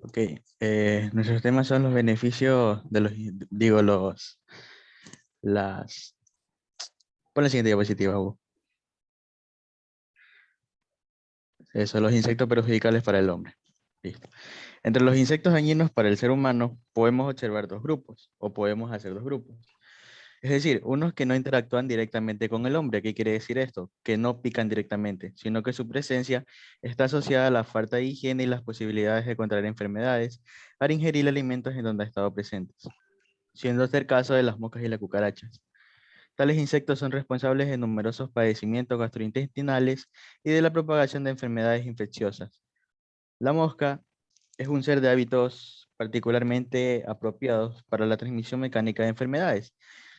Ok, nuestros temas son los beneficios de los, digo, pon la siguiente diapositiva, Hugo. Eso, los insectos perjudiciales para el hombre. Listo. Entre los insectos dañinos para el ser humano podemos observar dos grupos, o podemos hacer dos grupos. Es decir, unos que no interactúan directamente con el hombre. ¿Qué quiere decir esto? Que no pican directamente, sino que su presencia está asociada a la falta de higiene y las posibilidades de contraer enfermedades al ingerir alimentos en donde ha estado presentes, siendo este el caso de las moscas y las cucarachas. Tales insectos son responsables de numerosos padecimientos gastrointestinales y de la propagación de enfermedades infecciosas. La mosca es un ser de hábitos particularmente apropiados para la transmisión mecánica de enfermedades.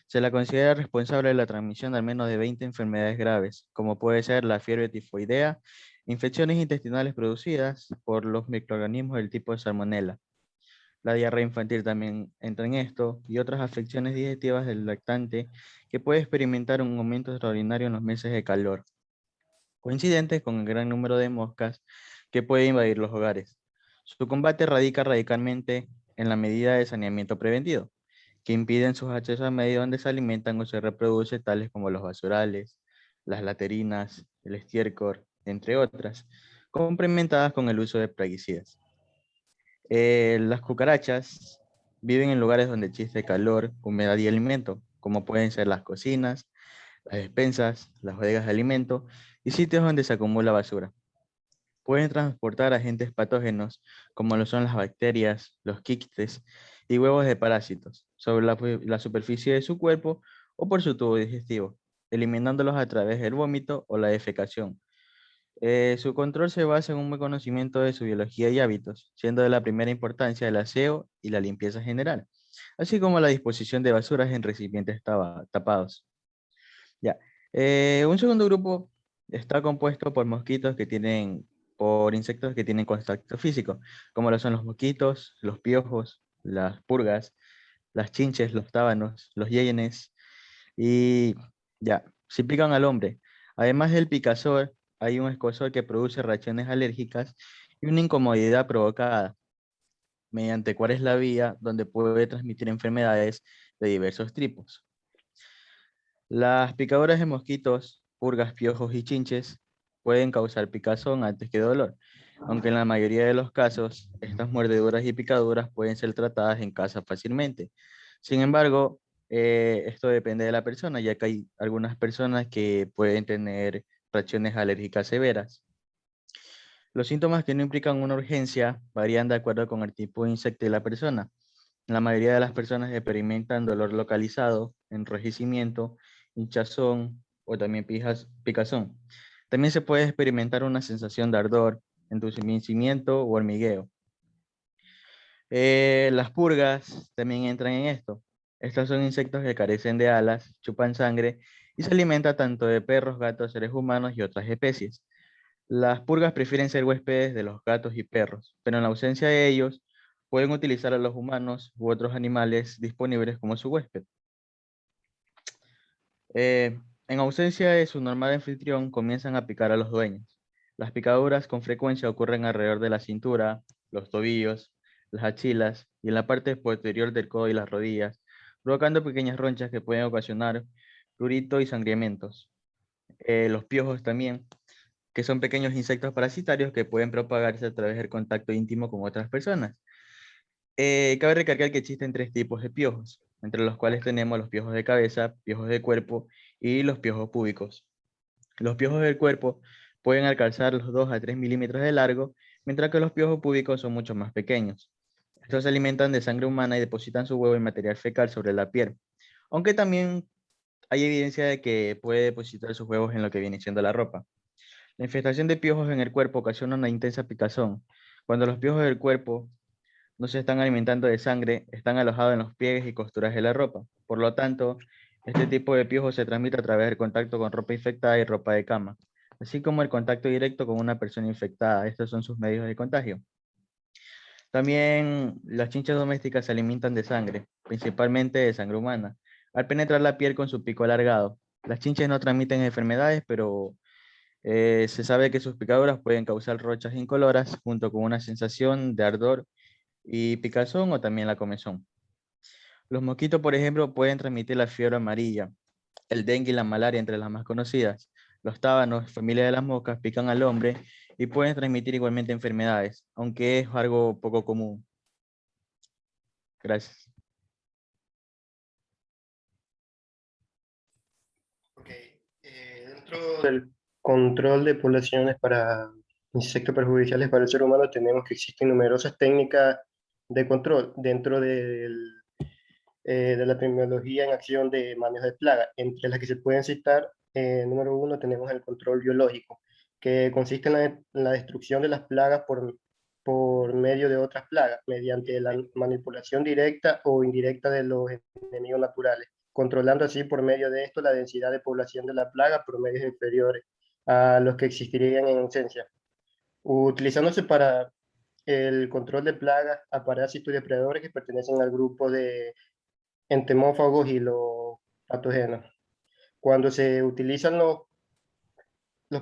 Se la considera responsable de la transmisión de al menos de 20 enfermedades graves, como puede ser la fiebre tifoidea, infecciones intestinales producidas por los microorganismos del tipo de Salmonella. La diarrea infantil también entra en esto y otras afecciones digestivas del lactante que puede experimentar un aumento extraordinario en los meses de calor, coincidentes con el gran número de moscas que puede invadir los hogares. Su combate radica radicalmente en la medida de saneamiento preventivo, que impiden sus accesos a medios donde se alimentan o se reproducen, tales como los basurales, las laterinas, el estiércol, entre otras, complementadas con el uso de plaguicidas. Las cucarachas viven en lugares donde existe calor, humedad y alimento, como pueden ser las cocinas, las despensas, las bodegas de alimento y sitios donde se acumula basura. Pueden transportar agentes patógenos, como lo son las bacterias, los quistes y huevos de parásitos, sobre la superficie de su cuerpo o por su tubo digestivo, eliminándolos a través del vómito o la defecación. Su control se basa en un buen conocimiento de su biología y hábitos, siendo de la primera importancia el aseo y la limpieza general, así como la disposición de basuras en recipientes tapados. Ya. Un segundo grupo está compuesto por insectos que tienen contacto físico, como lo son los mosquitos, los piojos, las purgas, las chinches, los tábanos, los yeyenes, y ya, si pican al hombre. Además del picazor, hay un escozor que produce reacciones alérgicas y una incomodidad provocada, mediante cuál es la vía donde puede transmitir enfermedades de diversos tipos. Las picaduras de mosquitos, purgas, piojos y chinches pueden causar picazón antes que dolor, aunque en la mayoría de los casos, estas mordeduras y picaduras pueden ser tratadas en casa fácilmente. Sin embargo, esto depende de la persona, ya que hay algunas personas que pueden tener reacciones alérgicas severas. Los síntomas que no implican una urgencia varían de acuerdo con el tipo de insecto de la persona. La mayoría de las personas experimentan dolor localizado, enrojecimiento, hinchazón o también picazón. También se puede experimentar una sensación de ardor, entumecimiento o hormigueo. Las purgas también entran en esto. Estos son insectos que carecen de alas, chupan sangre y se alimentan tanto de perros, gatos, seres humanos y otras especies. Las purgas prefieren ser huéspedes de los gatos y perros, pero en la ausencia de ellos, pueden utilizar a los humanos u otros animales disponibles como su huésped. En ausencia de su normal anfitrión, comienzan a picar a los dueños. Las picaduras con frecuencia ocurren alrededor de la cintura, los tobillos, las axilas y en la parte posterior del codo y las rodillas, provocando pequeñas ronchas que pueden ocasionar prurito y sangrientos. Los piojos también, que son pequeños insectos parasitarios que pueden propagarse a través del contacto íntimo con otras personas. Cabe recalcar que existen 3 tipos de piojos, entre los cuales tenemos los piojos de cabeza, piojos de cuerpo y los piojos púbicos. Los piojos del cuerpo pueden alcanzar los 2 a 3 milímetros de largo, mientras que los piojos púbicos son mucho más pequeños. Estos se alimentan de sangre humana y depositan su huevo y material fecal sobre la piel, aunque también hay evidencia de que puede depositar sus huevos en lo que viene siendo la ropa. La infestación de piojos en el cuerpo ocasiona una intensa picazón. Cuando los piojos del cuerpo no se están alimentando de sangre, están alojados en los pliegues y costuras de la ropa. Por lo tanto, este tipo de piojos se transmite a través del contacto con ropa infectada y ropa de cama, así como el contacto directo con una persona infectada. Estos son sus medios de contagio. También las chinches domésticas se alimentan de sangre, principalmente de sangre humana, al penetrar la piel con su pico alargado. Las chinches no transmiten enfermedades, pero se sabe que sus picaduras pueden causar rochas incoloras junto con una sensación de ardor y picazón o también la comezón. Los mosquitos, por ejemplo, pueden transmitir la fiebre amarilla, el dengue y la malaria entre las más conocidas. Los tábanos, familia de las moscas, pican al hombre y pueden transmitir igualmente enfermedades, aunque es algo poco común. Gracias. Dentro del control de poblaciones para insectos perjudiciales para el ser humano, tenemos que existen numerosas técnicas de control dentro de la tecnología en acción de manejo de plagas, entre las que se pueden citar, número 1, tenemos el control biológico, que consiste en la destrucción de las plagas por medio de otras plagas, mediante la manipulación directa o indirecta de los enemigos naturales, controlando así por medio de esto la densidad de población de la plaga por medios inferiores a los que existirían en ausencia. Utilizándose para el control de plagas a parásitos y depredadores que pertenecen al grupo de entomófagos y los patógenos. Cuando se utilizan los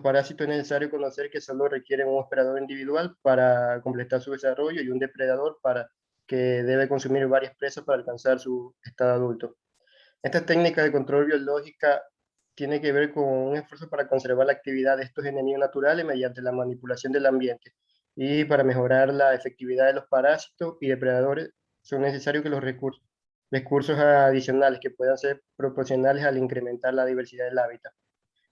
parásitos es necesario conocer que solo requieren un hospedador individual para completar su desarrollo y un depredador que debe consumir varias presas para alcanzar su estado adulto. Esta técnica de control biológica tiene que ver con un esfuerzo para conservar la actividad de estos enemigos naturales mediante la manipulación del ambiente. Y para mejorar la efectividad de los parásitos y depredadores son necesarios que los recursos adicionales que puedan ser proporcionales al incrementar la diversidad del hábitat.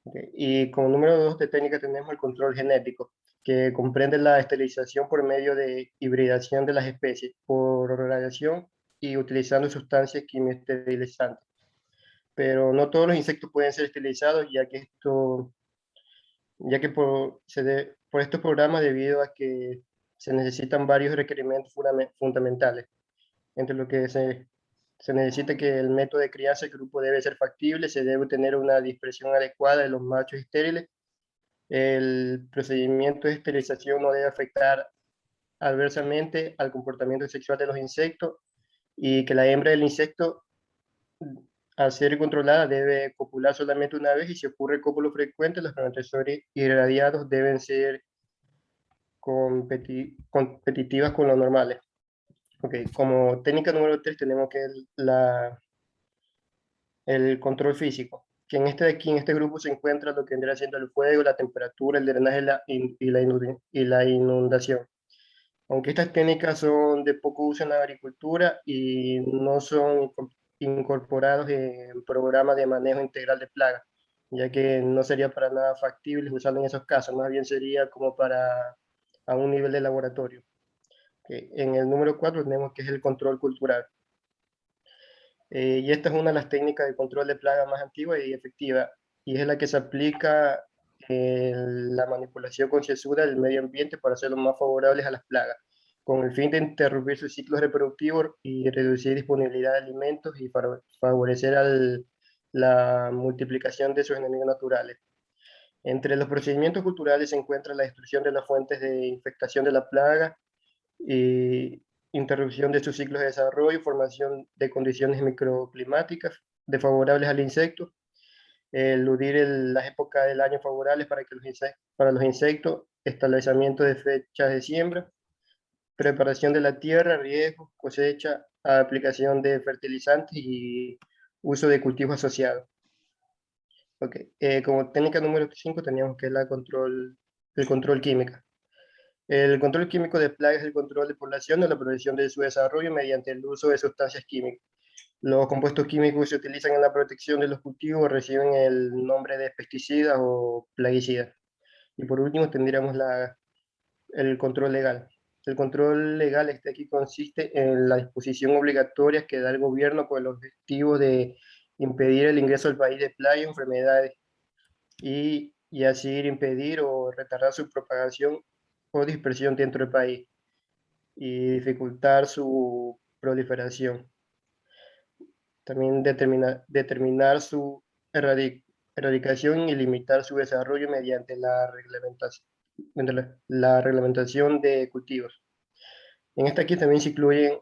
Okay. Y como número 2 de técnica tenemos el control genético, que comprende la esterilización por medio de hibridación de las especies, por radiación y utilizando sustancias quimioesterilizantes. Pero no todos los insectos pueden ser esterilizados, ya que por estos programas, debido a que se necesitan varios requerimientos fundamentales, entre lo que se necesita que el método de crianza del grupo debe ser factible, se debe tener una dispersión adecuada de los machos estériles, el procedimiento de esterilización no debe afectar adversamente al comportamiento sexual de los insectos y que la hembra del insecto al ser controlada debe copular solamente una vez y si ocurre cópulo frecuente, los espermatozoides irradiados deben ser competitivas con los normales. Okay. Como técnica número 3 tenemos que el control físico, que en este grupo se encuentra lo que vendría siendo el fuego, la temperatura, el drenaje y la inundación. Aunque estas técnicas son de poco uso en la agricultura y no son incorporados en programas de manejo integral de plagas, ya que no sería para nada factible usarlo en esos casos, más bien sería como para a un nivel de laboratorio. En el número 4 tenemos que es el control cultural. Y esta es una de las técnicas de control de plagas más antigua y efectiva, y es la que se aplica en la manipulación concienzuda del medio ambiente para hacerlos más favorables a las plagas, con el fin de interrumpir su ciclo reproductivo y reducir disponibilidad de alimentos y favorecer la multiplicación de sus enemigos naturales. Entre los procedimientos culturales se encuentra la destrucción de las fuentes de infectación de la plaga, y interrupción de sus ciclos de desarrollo, formación de condiciones microclimáticas desfavorables al insecto, eludir las épocas del año favorables para los insectos, establecimiento de fechas de siembra, preparación de la tierra, riego, cosecha, aplicación de fertilizantes y uso de cultivos asociados. Okay. Como técnica número 5 teníamos que es el control químico. El control químico de plagas es el control de población o la prevención de su desarrollo mediante el uso de sustancias químicas. Los compuestos químicos que se utilizan en la protección de los cultivos reciben el nombre de pesticidas o plaguicidas. Y por último tendríamos el control legal. El control legal aquí consiste en la disposición obligatoria que da el gobierno con el objetivo de impedir el ingreso al país de plagas y enfermedades y así impedir o retardar su propagación o dispersión dentro del país y dificultar su proliferación. También determinar su erradicación y limitar su desarrollo mediante la reglamentación de cultivos. En esta aquí también se incluyen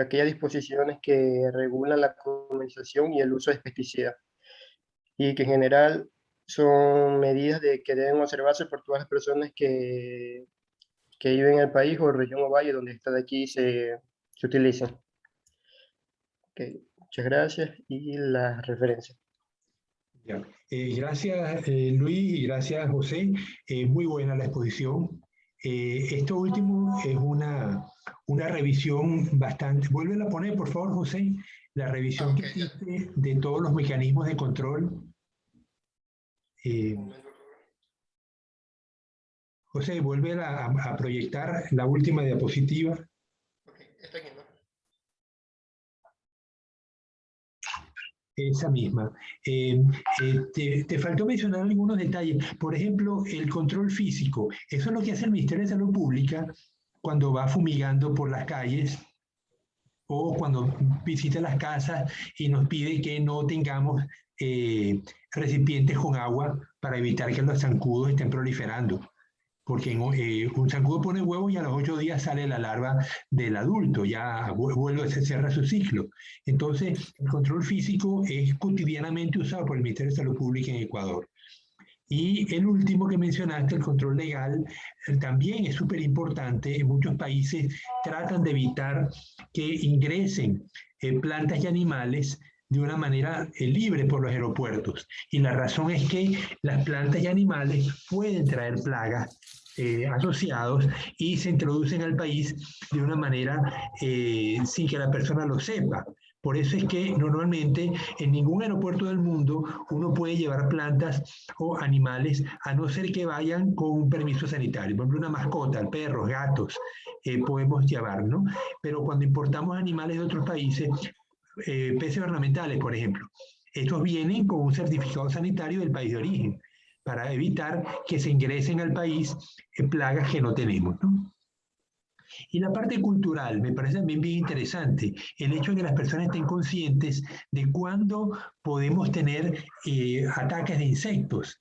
aquellas disposiciones que regulan la comercialización y el uso de pesticidas y que en general son medidas que deben observarse por todas las personas que viven en el país o región o valle donde está de aquí se utilizan. Okay. Muchas gracias y las referencias. Ya. Gracias Luis y gracias José. Muy buena la exposición. Esto último es una revisión bastante... Vuélvela a poner, por favor, José. La revisión que hiciste de todos los mecanismos de control. José, vuelve a proyectar la última diapositiva. Okay. Esta aquí, ¿no? Esa misma. Te faltó mencionar algunos detalles. Por ejemplo, el control físico. Eso es lo que hace el Ministerio de Salud Pública cuando va fumigando por las calles o cuando visita las casas y nos pide que no tengamos recipientes con agua para evitar que los zancudos estén proliferando. Porque un zancudo pone huevos y a los 8 días sale la larva del adulto, ya vuelve, se cierra su ciclo. Entonces, el control físico es cotidianamente usado por el Ministerio de Salud Pública en Ecuador. Y el último que mencionaste, el control legal, también es súper importante. En muchos países tratan de evitar que ingresen plantas y animales de una manera libre por los aeropuertos. Y la razón es que las plantas y animales pueden traer plagas asociados y se introducen al país de una manera sin que la persona lo sepa. Por eso es que normalmente en ningún aeropuerto del mundo uno puede llevar plantas o animales a no ser que vayan con un permiso sanitario. Por ejemplo, una mascota, perros, gatos, podemos llevar, ¿no? Pero cuando importamos animales de otros países, peces ornamentales, por ejemplo, estos vienen con un certificado sanitario del país de origen para evitar que se ingresen al país plagas que no tenemos, ¿no? Y la parte cultural me parece también bien interesante, el hecho de que las personas estén conscientes de cuándo podemos tener ataques de insectos.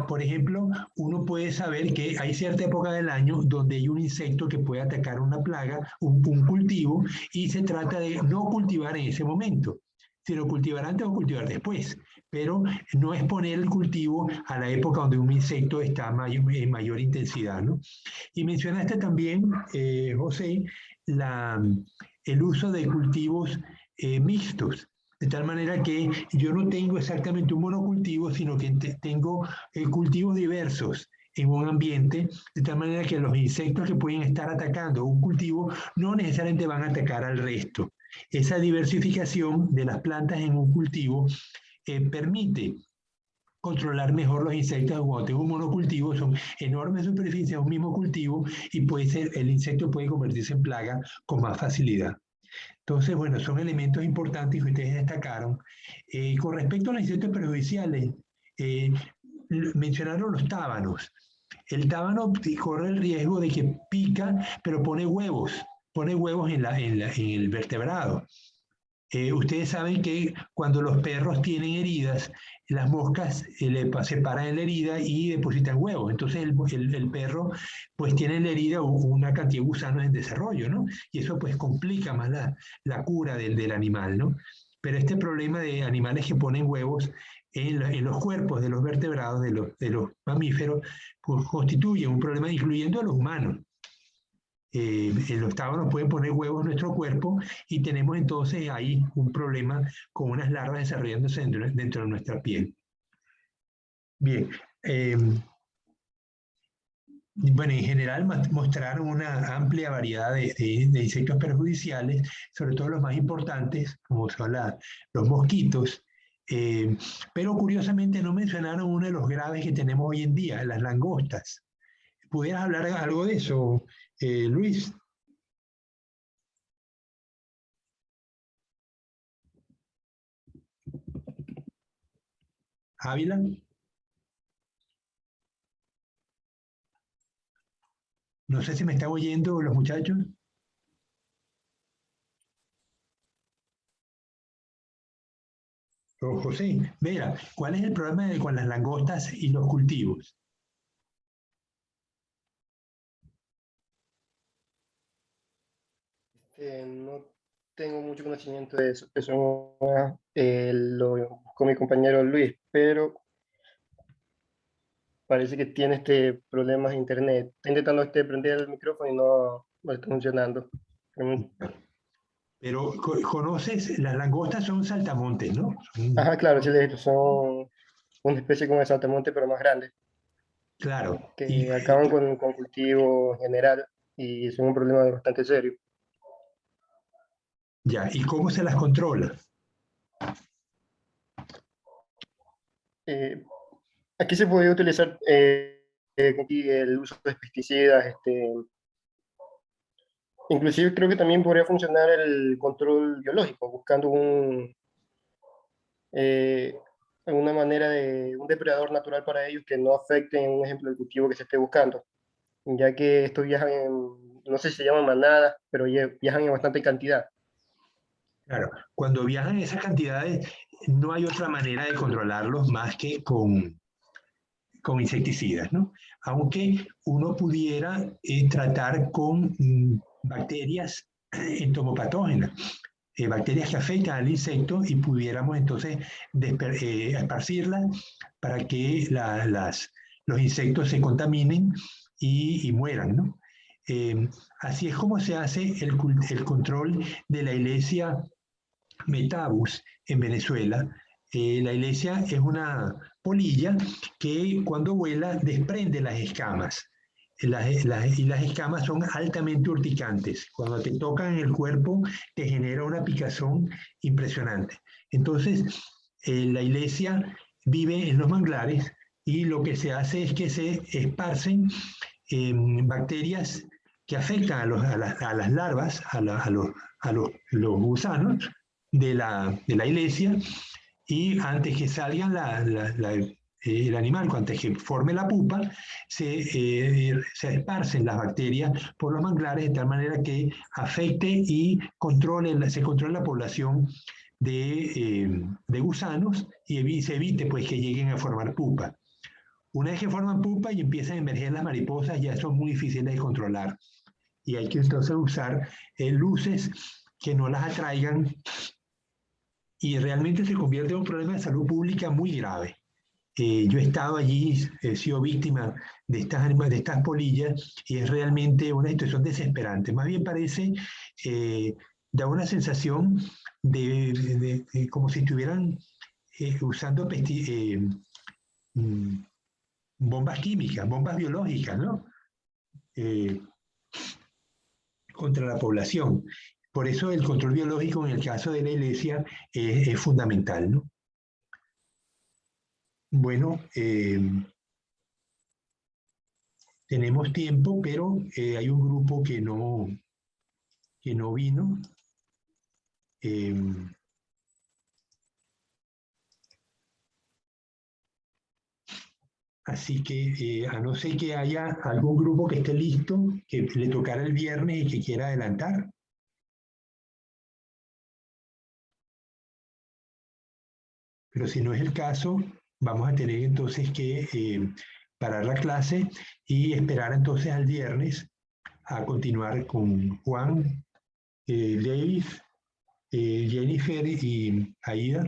Por ejemplo, uno puede saber que hay cierta época del año donde hay un insecto que puede atacar una plaga, un cultivo, y se trata de no cultivar en ese momento. si lo cultivar antes o cultivar después, pero no exponer el cultivo a la época donde un insecto está en mayor intensidad, ¿no? Y mencionaste también, José, el uso de cultivos mixtos, de tal manera que yo no tengo exactamente un monocultivo, sino que tengo cultivos diversos en un ambiente, de tal manera que los insectos que pueden estar atacando un cultivo no necesariamente van a atacar al resto. Esa diversificación de las plantas en un cultivo permite controlar mejor los insectos. Cuando tengo un monocultivo, son enormes superficies, un mismo cultivo, y el insecto puede convertirse en plaga con más facilidad. Entonces, bueno, son elementos importantes que ustedes destacaron. Con respecto a los insectos perjudiciales, mencionaron los tábanos. El tábano corre el riesgo de que pica, pero pone huevos en el vertebrado. Ustedes saben que cuando los perros tienen heridas, las moscas se paran en la herida y depositan huevos. Entonces el perro pues tiene en la herida una cantidad de gusanos en desarrollo, ¿no? Y eso pues complica más la cura del animal, ¿no? Pero este problema de animales que ponen huevos en los cuerpos de los vertebrados, de los mamíferos, pues constituye un problema, incluyendo a los humanos. Los tábanos pueden poner huevos en nuestro cuerpo y tenemos entonces ahí un problema con unas larvas desarrollándose dentro de nuestra piel. Bien. Bueno, en general mostraron una amplia variedad de insectos perjudiciales, sobre todo los más importantes, como son los mosquitos, pero curiosamente no mencionaron uno de los graves que tenemos hoy en día, las langostas. ¿Pudieras hablar algo de eso, Luis? ¿Ávila? No sé si me están oyendo los muchachos. O José, mira, ¿cuál es el problema con las langostas y los cultivos? No tengo mucho conocimiento de eso. Eso lo buscó mi compañero Luis, pero parece que tiene problemas de internet. Está intentando prender el micrófono y no está funcionando. Pero conoces, las langostas son saltamontes, ¿no? Ajá, claro, sí, son una especie como de saltamonte, pero más grande. Claro. Que acaban con cultivo en general y son un problema bastante serio. Ya, ¿y cómo se las controla? Aquí se puede utilizar el uso de pesticidas, inclusive creo que también podría funcionar el control biológico, buscando alguna manera de un depredador natural para ellos que no afecte, en un ejemplo, el cultivo que se esté buscando, ya que estos viajan no sé si se llaman manadas, pero viajan en bastante cantidad. Claro, cuando viajan esas cantidades, no hay otra manera de controlarlos más que con insecticidas, ¿no? Aunque uno pudiera tratar con bacterias entomopatógenas, bacterias que afectan al insecto, y pudiéramos entonces esparcirlas para que los insectos se contaminen y mueran, ¿no? Así es como se hace el control de la Aelesia metabus en Venezuela. La Aelesia es una polilla que cuando vuela desprende las escamas. Y las escamas son altamente urticantes. Cuando te tocan en el cuerpo te genera una picazón impresionante. Entonces, la Aelesia vive en los manglares y lo que se hace es que se esparcen bacterias que afectan a las larvas, a los gusanos de la Aelesia, y antes que salgan el animal, antes que forme la pupa, se esparcen las bacterias por los manglares de tal manera que afecte y se controle la población de gusanos y se evite pues que lleguen a formar pupa. Una vez que forman pupa y empiezan a emerger las mariposas, ya son muy difíciles de controlar. Y hay que entonces usar luces que no las atraigan y realmente se convierte en un problema de salud pública muy grave. Yo he estado allí, he sido víctima de estas polillas y es realmente una situación desesperante. Más bien parece, da una sensación de como si estuvieran usando bombas químicas, bombas biológicas, ¿no? Contra la población. Por eso el control biológico en el caso de la iglesia es fundamental, ¿no? Bueno, tenemos tiempo, pero hay un grupo que no vino. Así que a no ser que haya algún grupo que esté listo, que le tocara el viernes y que quiera adelantar. Pero si no es el caso, vamos a tener entonces que parar la clase y esperar entonces al viernes a continuar con Juan, David, Jennifer y Aida.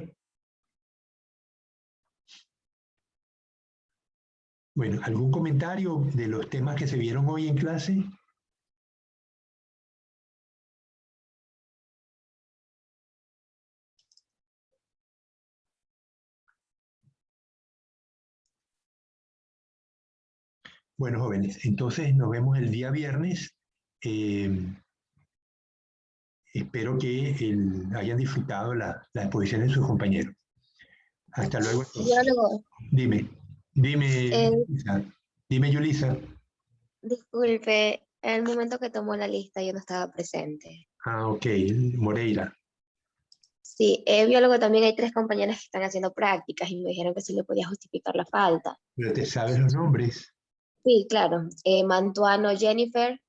Bueno, ¿algún comentario de los temas que se vieron hoy en clase? Bueno, jóvenes, entonces nos vemos el día viernes. Espero que hayan disfrutado la exposición de sus compañeros. Hasta luego. Biólogo, Dime, Yulisa. Dime, Yulisa. disculpe, en el momento que tomó la lista yo no estaba presente. Ah, ok, Moreira. Sí, biólogo, también hay 3 compañeras que están haciendo prácticas y me dijeron que sí le podía justificar la falta. ¿Pero te sabes los nombres? Sí, claro. Mantuano Jennifer,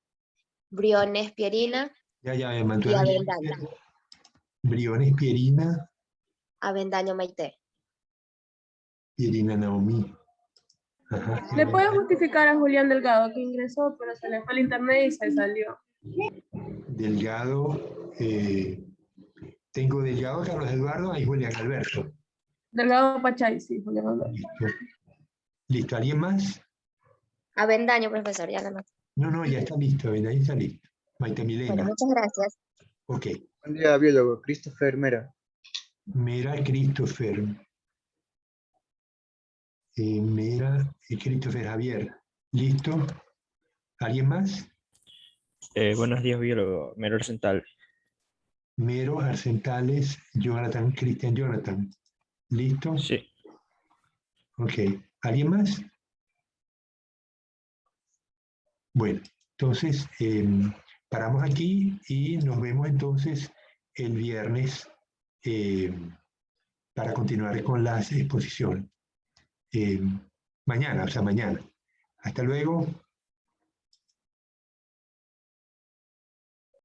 Briones Pierina Ya, y Mantuano. Avendaño. Briones Pierina, Avendaño Maite. Pierina Naomi. Ajá. ¿Le puedo justificar a Julián Delgado que ingresó, pero se le fue el internet y se salió? Delgado, tengo Delgado, Carlos Eduardo y Julián Alberto. Delgado Pachay, sí, Julián Alberto. Listo, ¿alguien más? Avendaño, profesor, ya no. No, ya está listo, ahí está listo. Maite Milena. Bueno, muchas gracias. Ok. Buen día, biólogo. Christopher Mera. Mera Christopher. Mera y Christopher Javier. ¿Listo? ¿Alguien más? Buenos días, biólogo. Mero Arsental. Mero Arcentales, Jonathan, Cristian Jonathan. ¿Listo? Sí. Ok. ¿Alguien más? Bueno, entonces paramos aquí y nos vemos entonces el viernes para continuar con las exposiciones. Mañana. Hasta luego.